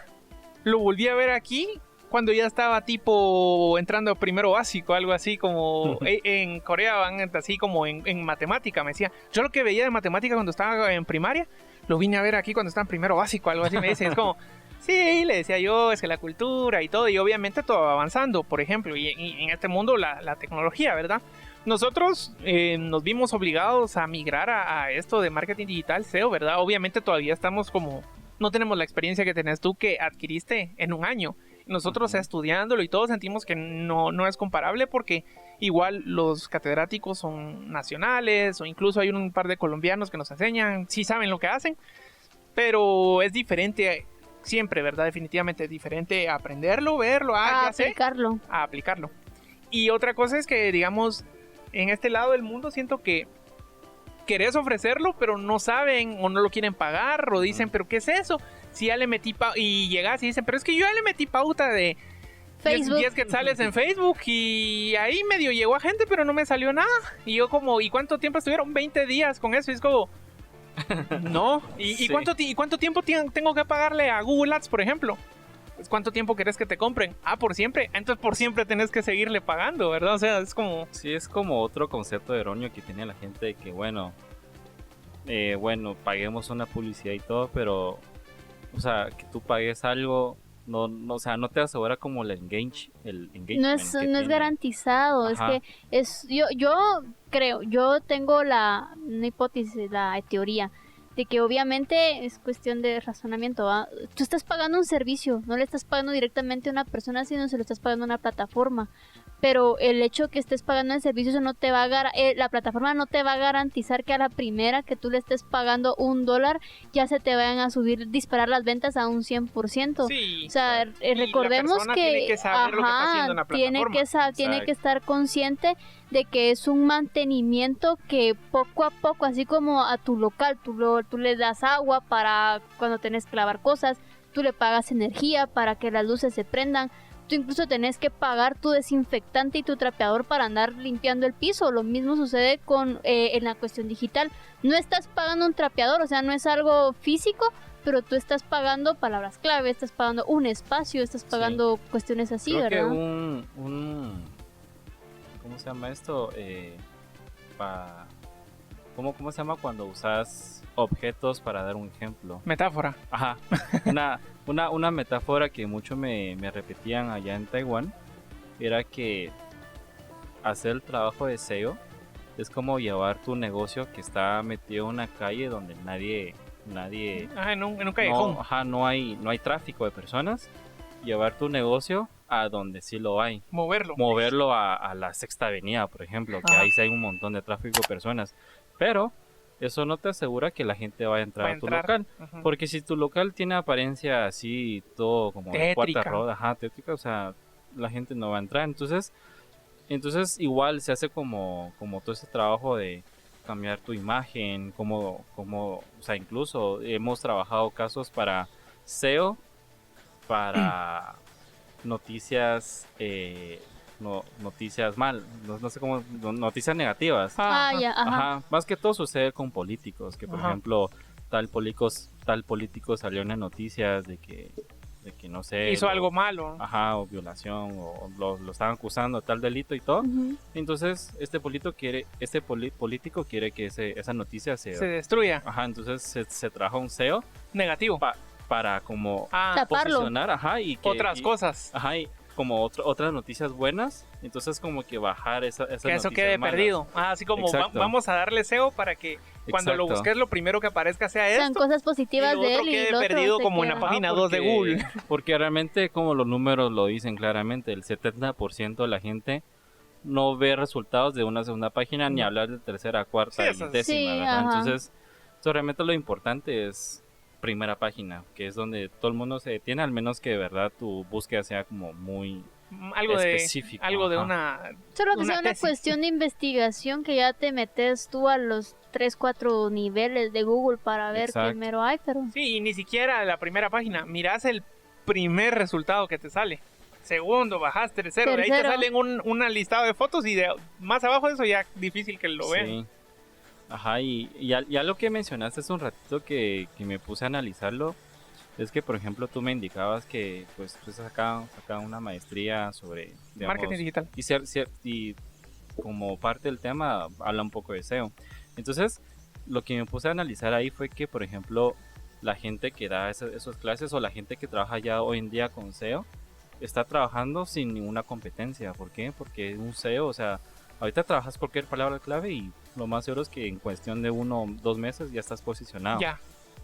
lo volví a ver aquí cuando ya estaba tipo entrando a primero básico, algo así como en Corea van así como en matemática, me decía. Yo lo que veía de matemática cuando estaba en primaria, lo vine a ver aquí cuando estaba en primero básico, algo así me dice. Es como, sí, le decía yo, es que la cultura y todo, y obviamente todo va avanzando, por ejemplo, y en este mundo la tecnología, ¿verdad? Nosotros nos vimos obligados a migrar a esto de marketing digital, SEO, ¿verdad? Obviamente todavía estamos como... No tenemos la experiencia que tenés tú que adquiriste en un año. Nosotros estudiándolo y todos sentimos que no es comparable porque igual los catedráticos son nacionales o incluso hay un par de colombianos que nos enseñan, sí saben lo que hacen, pero es diferente siempre, ¿verdad? Definitivamente es diferente aprenderlo, verlo,
a
aplicarlo. Y otra cosa es que, digamos, en este lado del mundo siento que querés ofrecerlo, pero no saben o no lo quieren pagar o dicen, ¿pero qué es eso? Si ya le metí y llegas y dicen, pero es que yo ya le metí pauta de Facebook. 10 quetzales en Facebook y ahí medio llegó a gente, pero no me salió nada. Y yo como, ¿y cuánto tiempo estuvieron? 20 días con eso. Y es como, no. ¿Y cuánto tiempo tengo que pagarle a Google Ads, por ejemplo? Pues, ¿cuánto tiempo querés que te compren? Por siempre. Entonces por siempre tenés que seguirle pagando, ¿verdad? O sea, es como...
Sí, es como otro concepto erróneo que tiene la gente de que, bueno, paguemos una publicidad y todo, pero, o sea, que tú pagues algo, o sea, no te asegura como el engagement.
No es garantizado. Ajá. Es que yo tengo una hipótesis, la teoría de que obviamente es cuestión de razonamiento, ¿va? Tú estás pagando un servicio, no le estás pagando directamente a una persona, sino se lo estás pagando a una plataforma. Pero el hecho que estés pagando el servicio, eso no te va la plataforma no te va a garantizar que a la primera que tú le estés pagando $1, ya se te vayan a disparar las ventas a un 100%.
Sí,
o sea, recordemos que
tiene que saber lo que está haciendo en la plataforma.
Tiene que estar consciente de que es un mantenimiento que poco a poco, así como a tu local, tú le das agua para cuando tenés que lavar cosas, tú le pagas energía para que las luces se prendan, tú incluso tenés que pagar tu desinfectante y tu trapeador para andar limpiando el piso. Lo mismo sucede con en la cuestión digital. No estás pagando un trapeador, o sea, no es algo físico, pero tú estás pagando palabras clave, estás pagando un espacio, estás pagando cuestiones así,
creo
¿verdad?
Que ¿cómo se llama esto? ¿Cómo se llama cuando usas objetos para dar un ejemplo?
Metáfora.
Ajá. Una metáfora que mucho me repetían allá en Taiwán era que hacer el trabajo de SEO es como llevar tu negocio que está metido en una calle donde nadie
En un callejón.
no hay tráfico de personas. Llevar tu negocio a donde sí lo hay. Moverlo a la Sexta Avenida, por ejemplo, que ahí sí hay un montón de tráfico de personas. Pero eso no te asegura que la gente vaya a entrar a tu local. Uh-huh. Porque si tu local tiene apariencia así, todo como de cuarta roda, tétrica, o sea, la gente no va a entrar. Entonces igual se hace como todo ese trabajo de cambiar tu imagen, como o sea, incluso hemos trabajado casos para SEO, para noticias noticias no sé cómo, noticias negativas.
Ajá.
Más que todo sucede con políticos, que por ejemplo tal político salió en las noticias de que no sé,
hizo algo malo,
o violación, o lo estaban acusando de tal delito y todo. Uh-huh. Entonces este político quiere que esa noticia se
destruya.
Entonces se trajo un SEO
negativo
para como
taparlo.
Posicionar y que,
otras cosas
y como otras noticias buenas, entonces como que bajar esa que
eso quede malas. Perdido, así como vamos a darle SEO para que cuando lo busques lo primero que aparezca sea esto.
Sean cosas positivas de él y
quede perdido como en la página 2 de Google.
Porque realmente, como los números lo dicen claramente, el 70% de la gente no ve resultados de una segunda página, ni hablar de tercera, cuarta y décima, ¿verdad? Entonces realmente lo importante es primera página, que es donde todo el mundo se detiene, al menos que de verdad tu búsqueda sea como muy específica.
Algo de una
solo que sea una cuestión de investigación, que ya te metes tú a los 3-4 niveles de Google para ver qué mero hay, pero...
Sí, y ni siquiera la primera página, mirás el primer resultado que te sale. Segundo, bajas, tercero. De ahí te salen un listado de fotos y de más abajo de eso ya difícil que lo vean.
Sí. Y ya lo que mencionaste hace un ratito que me puse a analizarlo, es que por ejemplo tú me indicabas que pues sacaba una maestría sobre, digamos,
marketing digital
y como parte del tema habla un poco de SEO. Entonces lo que me puse a analizar ahí fue que por ejemplo la gente que da esas clases o la gente que trabaja ya hoy en día con SEO está trabajando sin ninguna competencia. ¿Por qué? Porque un SEO, o sea, ahorita trabajas cualquier palabra clave y lo más seguro es que en cuestión de 1 o 2 meses ya estás posicionado.
Ya.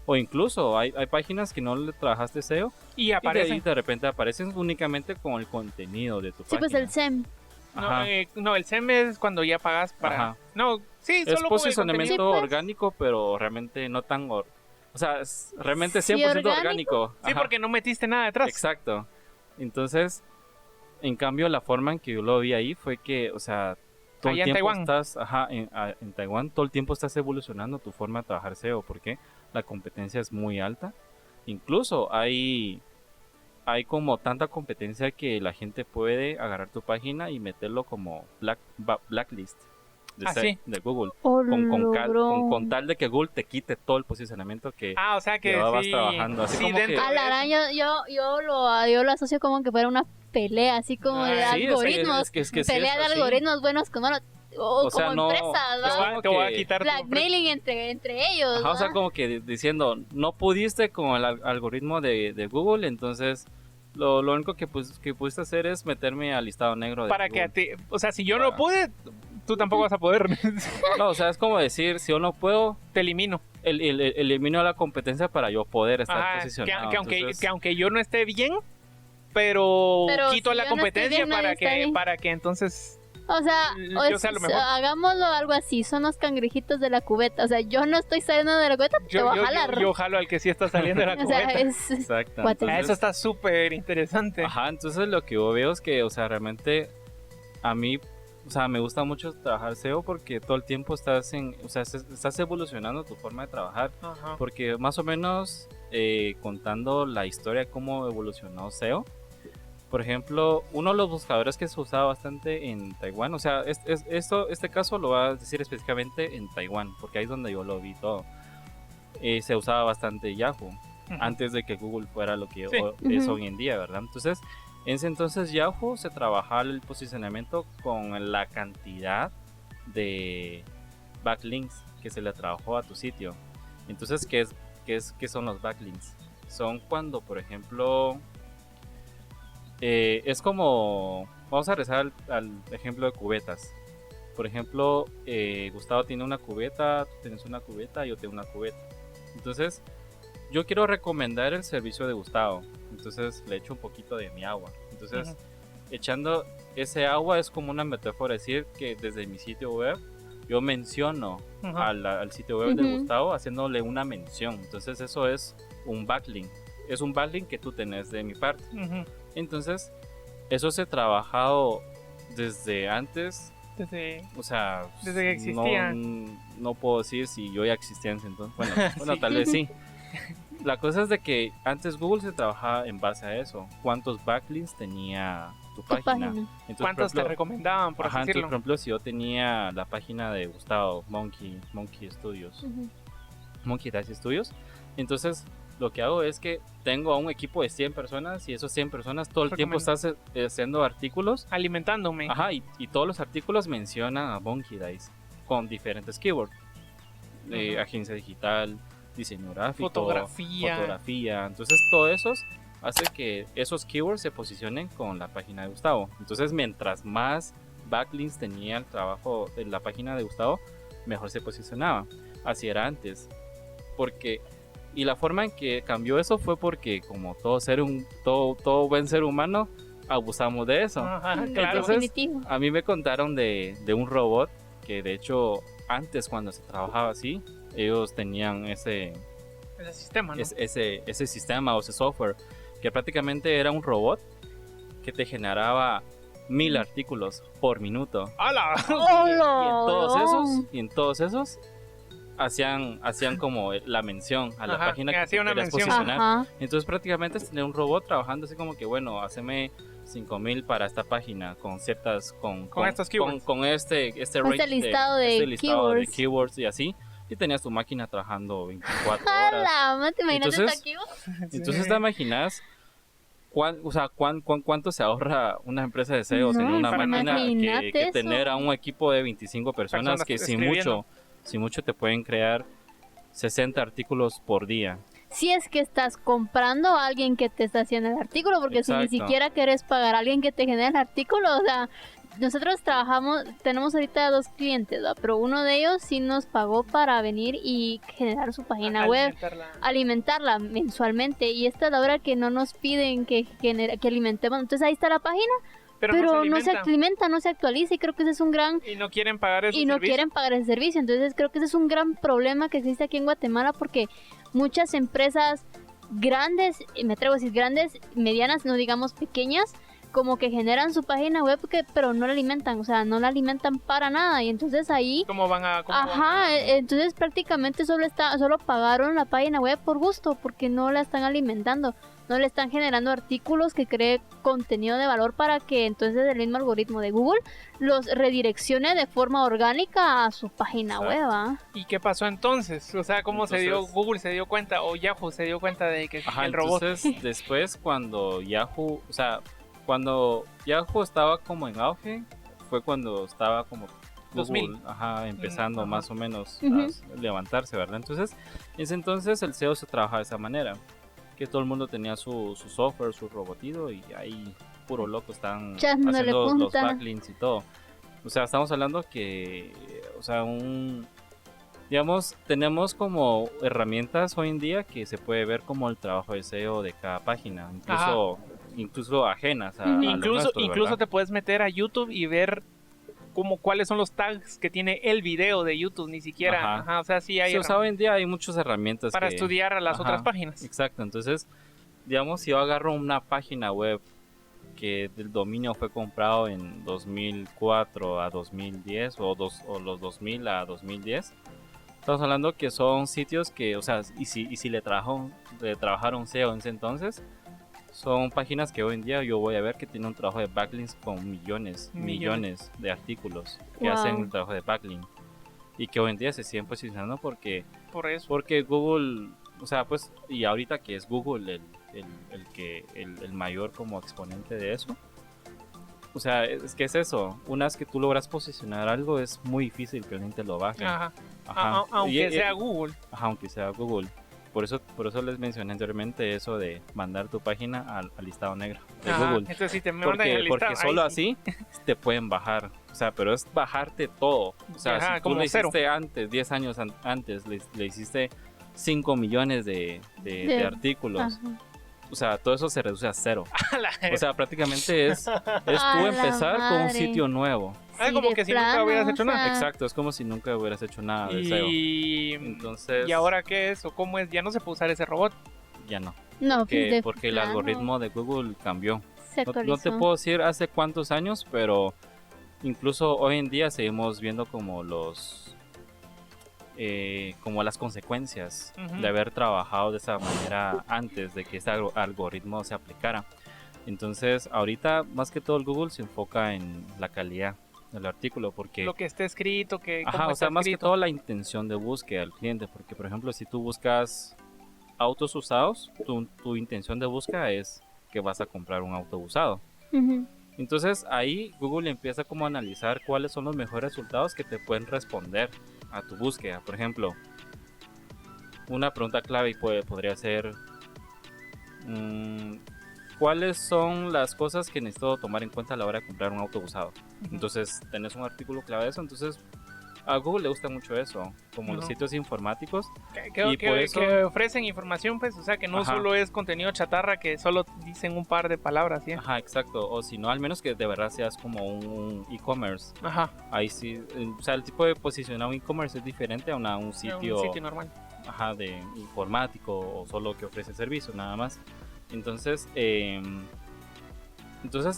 O incluso hay páginas que no le trabajaste SEO
y aparecen.
Y de repente aparecen únicamente con el contenido de tu página.
Sí, pues el SEM.
No, el SEM es cuando ya pagas para... No, sí,
es
solo
posicionamiento orgánico, pero realmente no tan... O sea, es realmente 100% orgánico.
Sí, porque no metiste nada detrás.
Exacto. Entonces, en cambio, la forma en que yo lo vi ahí fue que, o sea... Todo
allá
el tiempo
en Taiwán.
estás, en Taiwán, todo el tiempo estás evolucionando tu forma de trabajar SEO, porque la competencia es muy alta. Incluso hay como tanta competencia que la gente puede agarrar tu página y meterlo como blacklist de Google. Con tal de que Google te quite todo el posicionamiento que llevabas trabajando. Así como que,
a la araña yo lo asocio como que fuera una pelea, así como de algoritmos.
Es que
pelea de algoritmos buenos con malos. O sea, como empresas,
te voy a quitar
blackmailing entre ellos.
O sea, como que diciendo, no pudiste con el algoritmo de Google, entonces lo único que pudiste hacer es meterme al listado negro de
para
Google.
Que o sea, si yo no pude, tú tampoco vas a poder.
No, o sea, es como decir, si yo no puedo,
te elimino.
Elimino la competencia para yo poder estar posicionado.
Que aunque yo no esté bien, pero quito la competencia para que entonces...
O sea, hagámoslo algo así, son los cangrejitos de la cubeta. O sea, yo no estoy saliendo de la cubeta, te voy a jalar.
Yo jalo al que sí está saliendo de la cubeta.
Exacto.
Entonces, eso está súper interesante.
Entonces lo que yo veo es que, o sea, realmente a mí o sea, me gusta mucho trabajar SEO porque todo el tiempo estás estás evolucionando tu forma de trabajar.
Ajá.
Porque más o menos contando la historia de cómo evolucionó SEO. Por ejemplo, uno de los buscadores que se usaba bastante en Taiwán, o sea, este caso lo voy a decir específicamente en Taiwán, porque ahí es donde yo lo vi todo. Se usaba bastante Yahoo, antes de que Google fuera lo que es hoy en día, ¿verdad? Entonces, en ese entonces Yahoo se trabajaba el posicionamiento con la cantidad de backlinks que se le trabajó a tu sitio. Entonces, ¿qué son los backlinks? Son cuando, por ejemplo, es como, vamos a regresar al ejemplo de cubetas. Por ejemplo, Gustavo tiene una cubeta, tú tienes una cubeta, yo tengo una cubeta. Entonces, yo quiero recomendar el servicio de Gustavo. Entonces, le echo un poquito de mi agua. Entonces, echando ese agua es como una metáfora, decir que desde mi sitio web yo menciono al sitio web de Gustavo haciéndole una mención. Entonces, eso es un backlink. Es un backlink que tú tenés de mi parte. Entonces, eso se ha trabajado desde antes. O sea,
desde que existía.
No puedo decir si yo ya existía en ese entonces. Bueno, tal vez sí. La cosa es de que antes Google se trabajaba en base a eso. ¿Cuántos backlinks tenía tu página? Entonces,
¿cuántos te recomendaban, por así decirlo?
Entonces, por ejemplo, si yo tenía la página de Gustavo, Monkey Studios, Monkey Dash Studios, entonces lo que hago es que tengo a un equipo de 100 personas y esos 100 personas todo el tiempo están haciendo artículos.
Alimentándome.
Y todos los artículos mencionan a Monkey Dice con diferentes keywords. Agencia digital, diseño gráfico, fotografía. Entonces todo eso hace que esos keywords se posicionen con la página de Gustavo. Entonces mientras más backlinks tenía el trabajo de la página de Gustavo, mejor se posicionaba. Así era antes. Y la forma en que cambió eso fue porque como todo buen ser humano, abusamos de eso.
Claro.
Entonces, a mí me contaron de un robot que de hecho antes cuando se trabajaba así, ellos tenían ese
sistema, ¿no?
ese sistema o ese software que prácticamente era un robot que te generaba 1000 artículos por minuto.
¡Hala!
Y en todos esos hacían como la mención a la página que querías posicionar. Entonces prácticamente es tener un robot trabajando así como que, bueno, haceme 5000 para esta página con ciertas con
estos keywords,
con este
listado de
keywords y así, y tenías tu máquina trabajando 24 horas.
¿Te imaginas
entonces te imaginas cuánto se ahorra una empresa de SEO en una máquina que tener a un equipo de 25 personas que si mucho te pueden crear 60 artículos por día.
Si es que estás comprando a alguien que te está haciendo el artículo, porque si ni siquiera quieres pagar a alguien que te genere el artículo, o sea, nosotros tenemos ahorita 2 clientes, ¿verdad? Pero uno de ellos sí nos pagó para venir y generar su página web, alimentarla mensualmente, y esta es la hora que no nos piden que alimentemos. Entonces ahí está la página, pero no se alimenta, no se actualiza, y creo que ese es un gran...
Y no quieren pagar ese servicio.
Entonces creo que ese es un gran problema que existe aquí en Guatemala, porque muchas empresas grandes, me atrevo a decir grandes, medianas, no digamos pequeñas, como que generan su página web, pero no la alimentan, o sea, no la alimentan para nada, y entonces ahí...
¿Cómo van a...?
Entonces prácticamente solo pagaron la página web por gusto, porque no la están alimentando. No le están generando artículos que cree contenido de valor para que entonces el mismo algoritmo de Google los redireccione de forma orgánica a su página web.
¿Y qué pasó entonces? O sea, ¿cómo Google se dio cuenta o Yahoo se dio cuenta de que el robot?
Entonces después cuando Yahoo estaba como en auge, fue cuando estaba como Google,
2000.
Empezando más o menos a levantarse, ¿verdad? Entonces, en ese entonces el SEO se trabajaba de esa manera, que todo el mundo tenía su software, su robotito, y ahí puro loco están haciendo los backlinks y todo. O sea, estamos hablando que, o sea, digamos, tenemos como herramientas hoy en día que se puede ver como el trabajo de SEO de cada página, incluso ajenas a
incluso te puedes meter a YouTube y ver cuáles son los tags que tiene el video de YouTube, ni siquiera. O sea, sí hay.
Hoy en día hay muchas herramientas
para estudiar a las otras páginas.
Exacto. Entonces, digamos, si yo agarro una página web que el dominio fue comprado en 2004 a 2010 o los 2000 a 2010. Estamos hablando que son sitios que, o sea, y si le trabajaron SEO en ese entonces, son páginas que hoy en día yo voy a ver que tienen un trabajo de backlinks con millones de artículos que hacen el trabajo de backlink y que hoy en día se siguen posicionando porque Google, o sea, pues, y ahorita que es Google el mayor como exponente de eso. O sea, es que es eso. Una vez que tú logras posicionar algo, es muy difícil que la gente lo baje.
Ajá. Aunque sea Google.
Ajá, aunque sea Google. Por eso les mencioné anteriormente eso de mandar tu página al listado negro de Google.
Entonces, si te mandan el listado,
porque solo así te pueden bajar. O sea, pero es bajarte todo. O sea, si tú lo hiciste antes, 10 años antes, le hiciste 5 millones de artículos. Ajá. O sea, todo eso se reduce a cero. O sea, prácticamente es tú empezar con un sitio nuevo.
Como que si nunca hubieras hecho nada.
Exacto, es como si nunca hubieras hecho nada de SEO. Entonces,
¿y ahora qué es? ¿O cómo es? ¿Ya no se puede usar ese robot?
Ya no.
No,
porque el algoritmo de Google cambió.
Se actualizó.
No te puedo decir hace cuántos años, pero incluso hoy en día seguimos viendo como como las consecuencias de haber trabajado de esa manera antes de que ese algoritmo se aplicara. Entonces, ahorita más que todo el Google se enfoca en la calidad del artículo, porque
lo que esté escrito,
más que todo la intención de búsqueda del cliente, porque por ejemplo, si tú buscas autos usados, tu intención de búsqueda es que vas a comprar un auto usado. Entonces, ahí Google empieza como a analizar cuáles son los mejores resultados que te pueden responder a tu búsqueda. Por ejemplo, una pregunta clave podría ser ¿cuáles son las cosas que necesito tomar en cuenta a la hora de comprar un auto usado? Entonces, tenés un artículo clave de eso. Entonces, a Google le gusta mucho eso, como los sitios informáticos
que ofrecen información, pues, o sea, que no solo es contenido chatarra que solo dicen un par de palabras, ¿sí?
Ajá, exacto, o si no, al menos que de verdad seas como un e-commerce. Ajá. Ahí sí, o sea, el tipo de posicionar un e-commerce es diferente a un sitio
normal.
Ajá, de informático o solo que ofrece servicio, nada más. Entonces,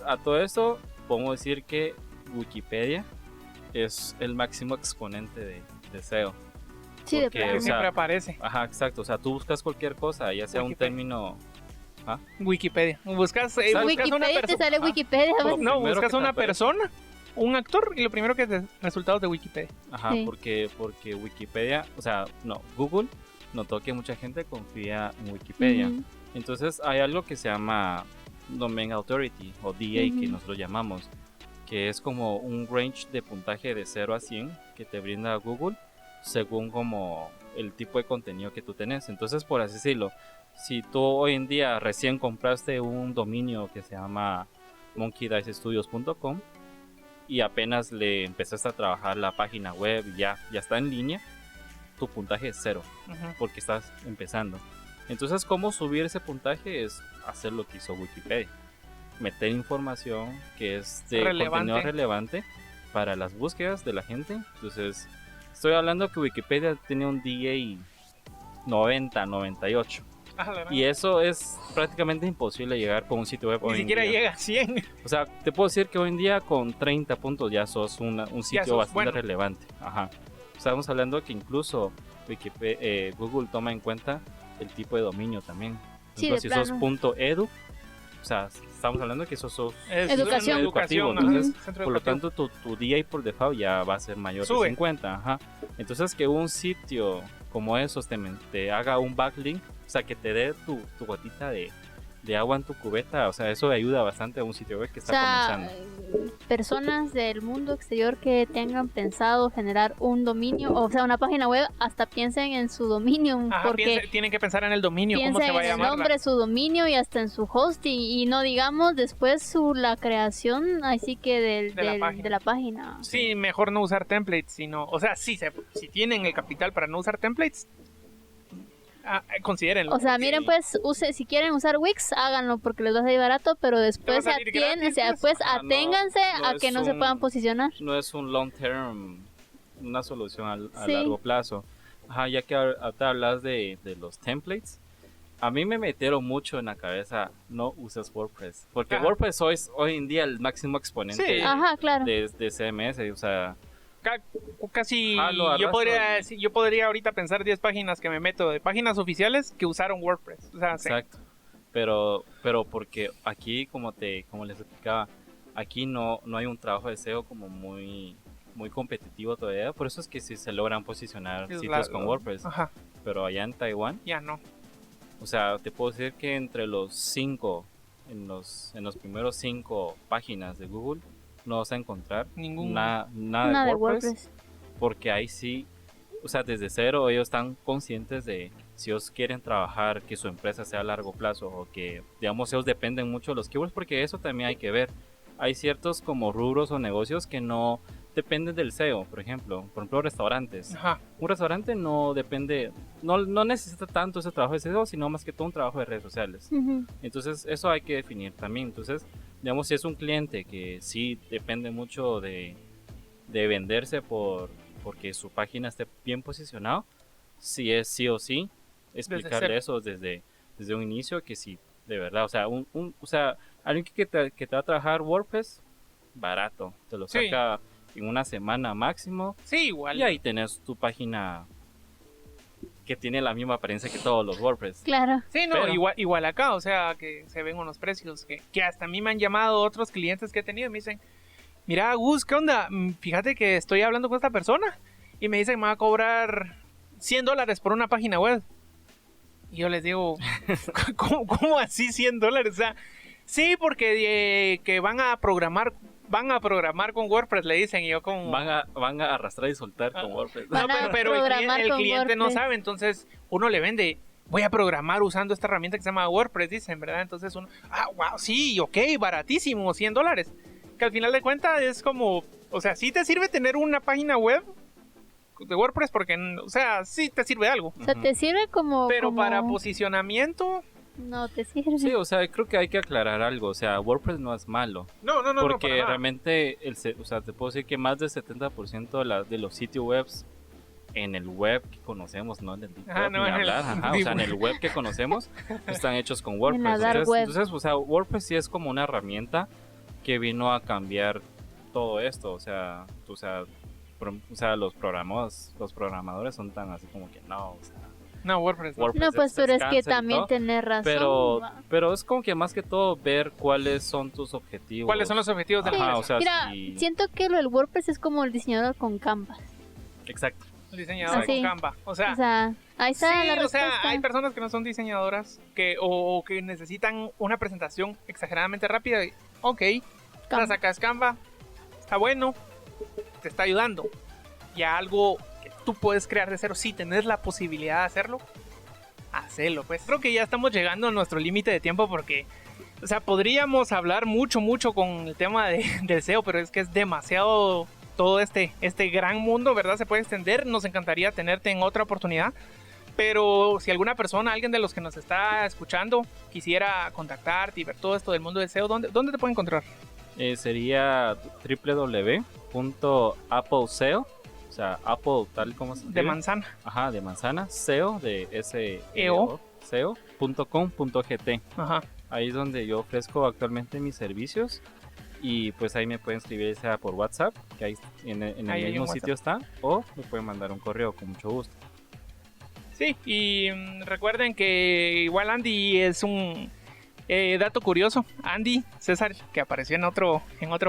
a todo esto podemos decir que Wikipedia es el máximo exponente de SEO.
Sí,
porque, de plano. Siempre aparece.
Ajá, exacto. O sea, tú buscas cualquier cosa, ya sea un término.
Wikipedia. Buscas
Wikipedia, te sale Wikipedia.
No, buscas una persona, un actor, y lo primero que es resultados de Wikipedia.
Ajá, sí. porque Wikipedia, o sea, Google notó que mucha gente confía en Wikipedia. Entonces hay algo que se llama Domain Authority o DA, que nosotros llamamos, que es como un range de puntaje de 0 a 100 que te brinda Google según como el tipo de contenido que tú tenés. Entonces, por así decirlo, si tú hoy en día recién compraste un dominio que se llama monkeydicestudios.com y apenas le empezaste a trabajar la página web y ya está en línea, tu puntaje es 0 porque estás empezando. Entonces, ¿cómo subir ese puntaje? Es hacer lo que hizo Wikipedia. Meter información que es de contenido relevante para las búsquedas de la gente. Entonces, estoy hablando que Wikipedia tiene un DA 90, 98. Y eso es prácticamente imposible llegar con un sitio web hoy en día.
Ni siquiera llega a 100.
O sea, te puedo decir que hoy en día con 30 puntos ya sos un sitio bastante relevante. Ajá. Estamos hablando que incluso Google toma en cuenta el tipo de dominio también. Entonces, si sos .edu, o sea, estamos hablando que eso es
educación.
Educativo. Entonces, por lo tanto, tu DA por default ya va a ser mayor de 50. Ajá. Entonces, que un sitio como esos te haga un backlink, o sea, que te dé tu gotita de agua en tu cubeta, o sea, eso ayuda bastante a un sitio web que está comenzando.
Personas del mundo exterior que tengan pensado generar un dominio, o sea, una página web, hasta piensen en su dominio. Porque
tienen que pensar en el dominio, cómo se va a llamar.
Piensen en el nombre, su dominio y hasta en su hosting, y no digamos después la creación, así que de la página.
Sí, mejor no usar templates, sino, o sea, si tienen el capital para no usar templates, considérenlo.
O sea, miren, pues, si quieren usar Wix, háganlo porque les va a salir barato, pero después aténganse a que no se puedan posicionar.
No es un long term, una solución a largo plazo. Ajá, ya que ahorita hablas de los templates, a mí me metieron mucho en la cabeza, no uses WordPress. Porque WordPress hoy en día el máximo exponente de CMS, o sea...
Casi yo podría ahorita pensar 10 páginas que me meto de páginas oficiales que usaron WordPress. O sea,
exacto. Sí. Pero porque aquí, como les explicaba, aquí no hay un trabajo de SEO como muy competitivo todavía. Por eso es que sí se logran posicionar sitios con WordPress.
Ajá.
Pero allá en Taiwán
ya no.
O sea, te puedo decir que entre los 5, en los primeros 5 páginas de Google, no vas a encontrar nada de WordPress, porque ahí sí, o sea, desde cero ellos están conscientes de si ellos quieren trabajar, que su empresa sea a largo plazo, o que, digamos, ellos dependen mucho de los keywords, porque eso también hay que ver. Hay ciertos como rubros o negocios que no dependen del SEO, por ejemplo restaurantes.
Ajá.
Un restaurante no depende, no necesita tanto ese trabajo de SEO, sino más que todo un trabajo de redes sociales.
Uh-huh.
Entonces eso hay que definir también. Entonces, digamos, si es un cliente que sí depende mucho de venderse porque su página esté bien posicionado, si es sí o sí explicarle eso desde un inicio, que sí, de verdad, o sea, o sea, alguien que te va a trabajar WordPress barato, te lo saca en una semana máximo.
Sí, igual.
Y ahí tenés tu página que tiene la misma apariencia que todos los WordPress.
Claro.
Sí, no, igual acá, o sea, que se ven unos precios que hasta a mí me han llamado otros clientes que he tenido y me dicen, mira, Gus, ¿qué onda? Fíjate que estoy hablando con esta persona y me dicen que me va a cobrar $100 por una página web. Y yo les digo, ¿cómo así $100? O sea, sí, porque que van a programar con WordPress, le dicen, y yo como...
Van a arrastrar y soltar con WordPress.
No, pero el cliente no sabe, entonces uno le vende, voy a programar usando esta herramienta que se llama WordPress, dicen, ¿verdad? Entonces uno, wow, sí, ok, baratísimo, $100. Que al final de cuentas es como, o sea, sí te sirve tener una página web de WordPress porque, o sea, sí te sirve algo.
O sea, te sirve como...
Pero para posicionamiento...
No te sirve.
Sí, o sea, creo que hay que aclarar algo. O sea, WordPress no es malo.
No.
Porque realmente, o sea, te puedo decir que más del 70% de los sitios webs en el web que conocemos, no en el deep web, o sea, en el web que conocemos, están hechos con WordPress. Entonces, o sea, WordPress sí es como una herramienta que vino a cambiar todo esto. O sea, los programadores son tan así como que no, o sea...
No, WordPress
no, pues pero es que también tenés razón.
Pero es como que más que todo ver cuáles son tus objetivos.
¿Cuáles son los objetivos de la empresa?
O sea,
mira, siento que lo del WordPress es como el diseñador con Canva.
Exacto.
El diseñador con Canva. O sea,
ahí está la respuesta.
O sea, hay personas que no son diseñadoras o que necesitan una presentación exageradamente rápida. Ok, la sacas Canva, está bueno, te está ayudando. Ya algo... tú puedes crear de cero, si tenés la posibilidad de hacerlo, hacelo, pues. Creo que ya estamos llegando a nuestro límite de tiempo porque, o sea, podríamos hablar mucho con el tema del SEO, pero es que es demasiado todo este gran mundo, ¿verdad? Se puede extender, nos encantaría tenerte en otra oportunidad, pero si alguna persona, alguien de los que nos está escuchando, quisiera contactarte y ver todo esto del mundo del SEO, ¿dónde te puede encontrar?
Sería www.appleseo. O sea, Apple tal como se escribe.
De manzana.
Ajá, de manzana. SEO, de
SEO.
SEO.com.gt.
Ajá.
Ahí es donde yo ofrezco actualmente mis servicios. Y pues ahí me pueden escribir, sea por WhatsApp, que ahí en el mismo sitio está. O me pueden mandar un correo con mucho gusto.
Sí, y recuerden que igual Andy es un... dato curioso, Andy, César, que apareció en otro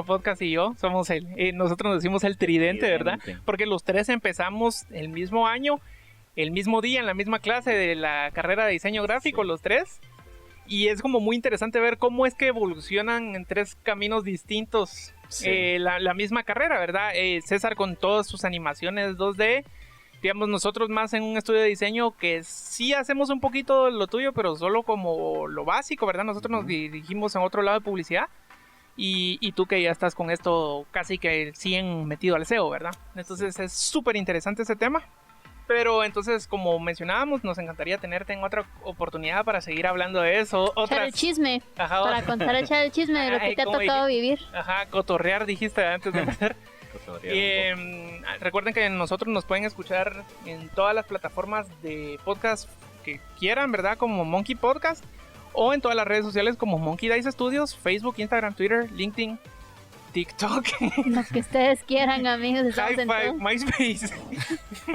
podcast, y yo somos nosotros nos decimos el tridente, ¿verdad? Porque los tres empezamos el mismo año, el mismo día, en la misma clase de la carrera de diseño gráfico, sí. Los tres. Y es como muy interesante ver cómo es que evolucionan en tres caminos distintos, sí. La misma carrera, ¿verdad? César con todas sus animaciones 2D, digamos, nosotros más en un estudio de diseño que sí hacemos un poquito lo tuyo, pero solo como lo básico, ¿verdad? Nosotros nos dirigimos en otro lado de publicidad y tú que ya estás con esto casi que 100 metido al SEO, ¿verdad? Entonces es súper interesante ese tema, pero entonces, como mencionábamos, nos encantaría tenerte en otra oportunidad para seguir hablando de eso.
Echar el chisme, para contar el chisme de lo que te ha tocado vivir. Ajá,
cotorrear dijiste antes de empezar. Recuerden que nosotros nos pueden escuchar en todas las plataformas de podcast que quieran, ¿verdad? Como Monkey Podcast. O en todas las redes sociales como Monkey Dice Studios, Facebook, Instagram, Twitter, LinkedIn, TikTok.
Lo que ustedes quieran, amigos.
Hi-Fi, MySpace.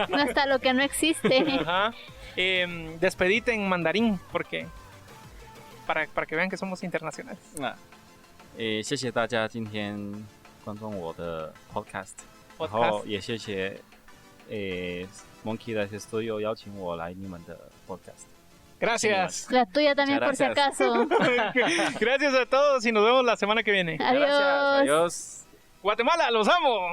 No, hasta lo que no existe.
Ajá. Despedite en mandarín, porque para que vean que somos internacionales.
谢谢大家今天观众我的 podcast， 然后也谢谢Monkey Dice Studio 邀请我来你们的 podcast。
Gracias.
La tuya también, por si acaso.
Gracias a todos y nos vemos la semana que viene.
Adiós.
Gracias. Adiós.
Guatemala, los amo.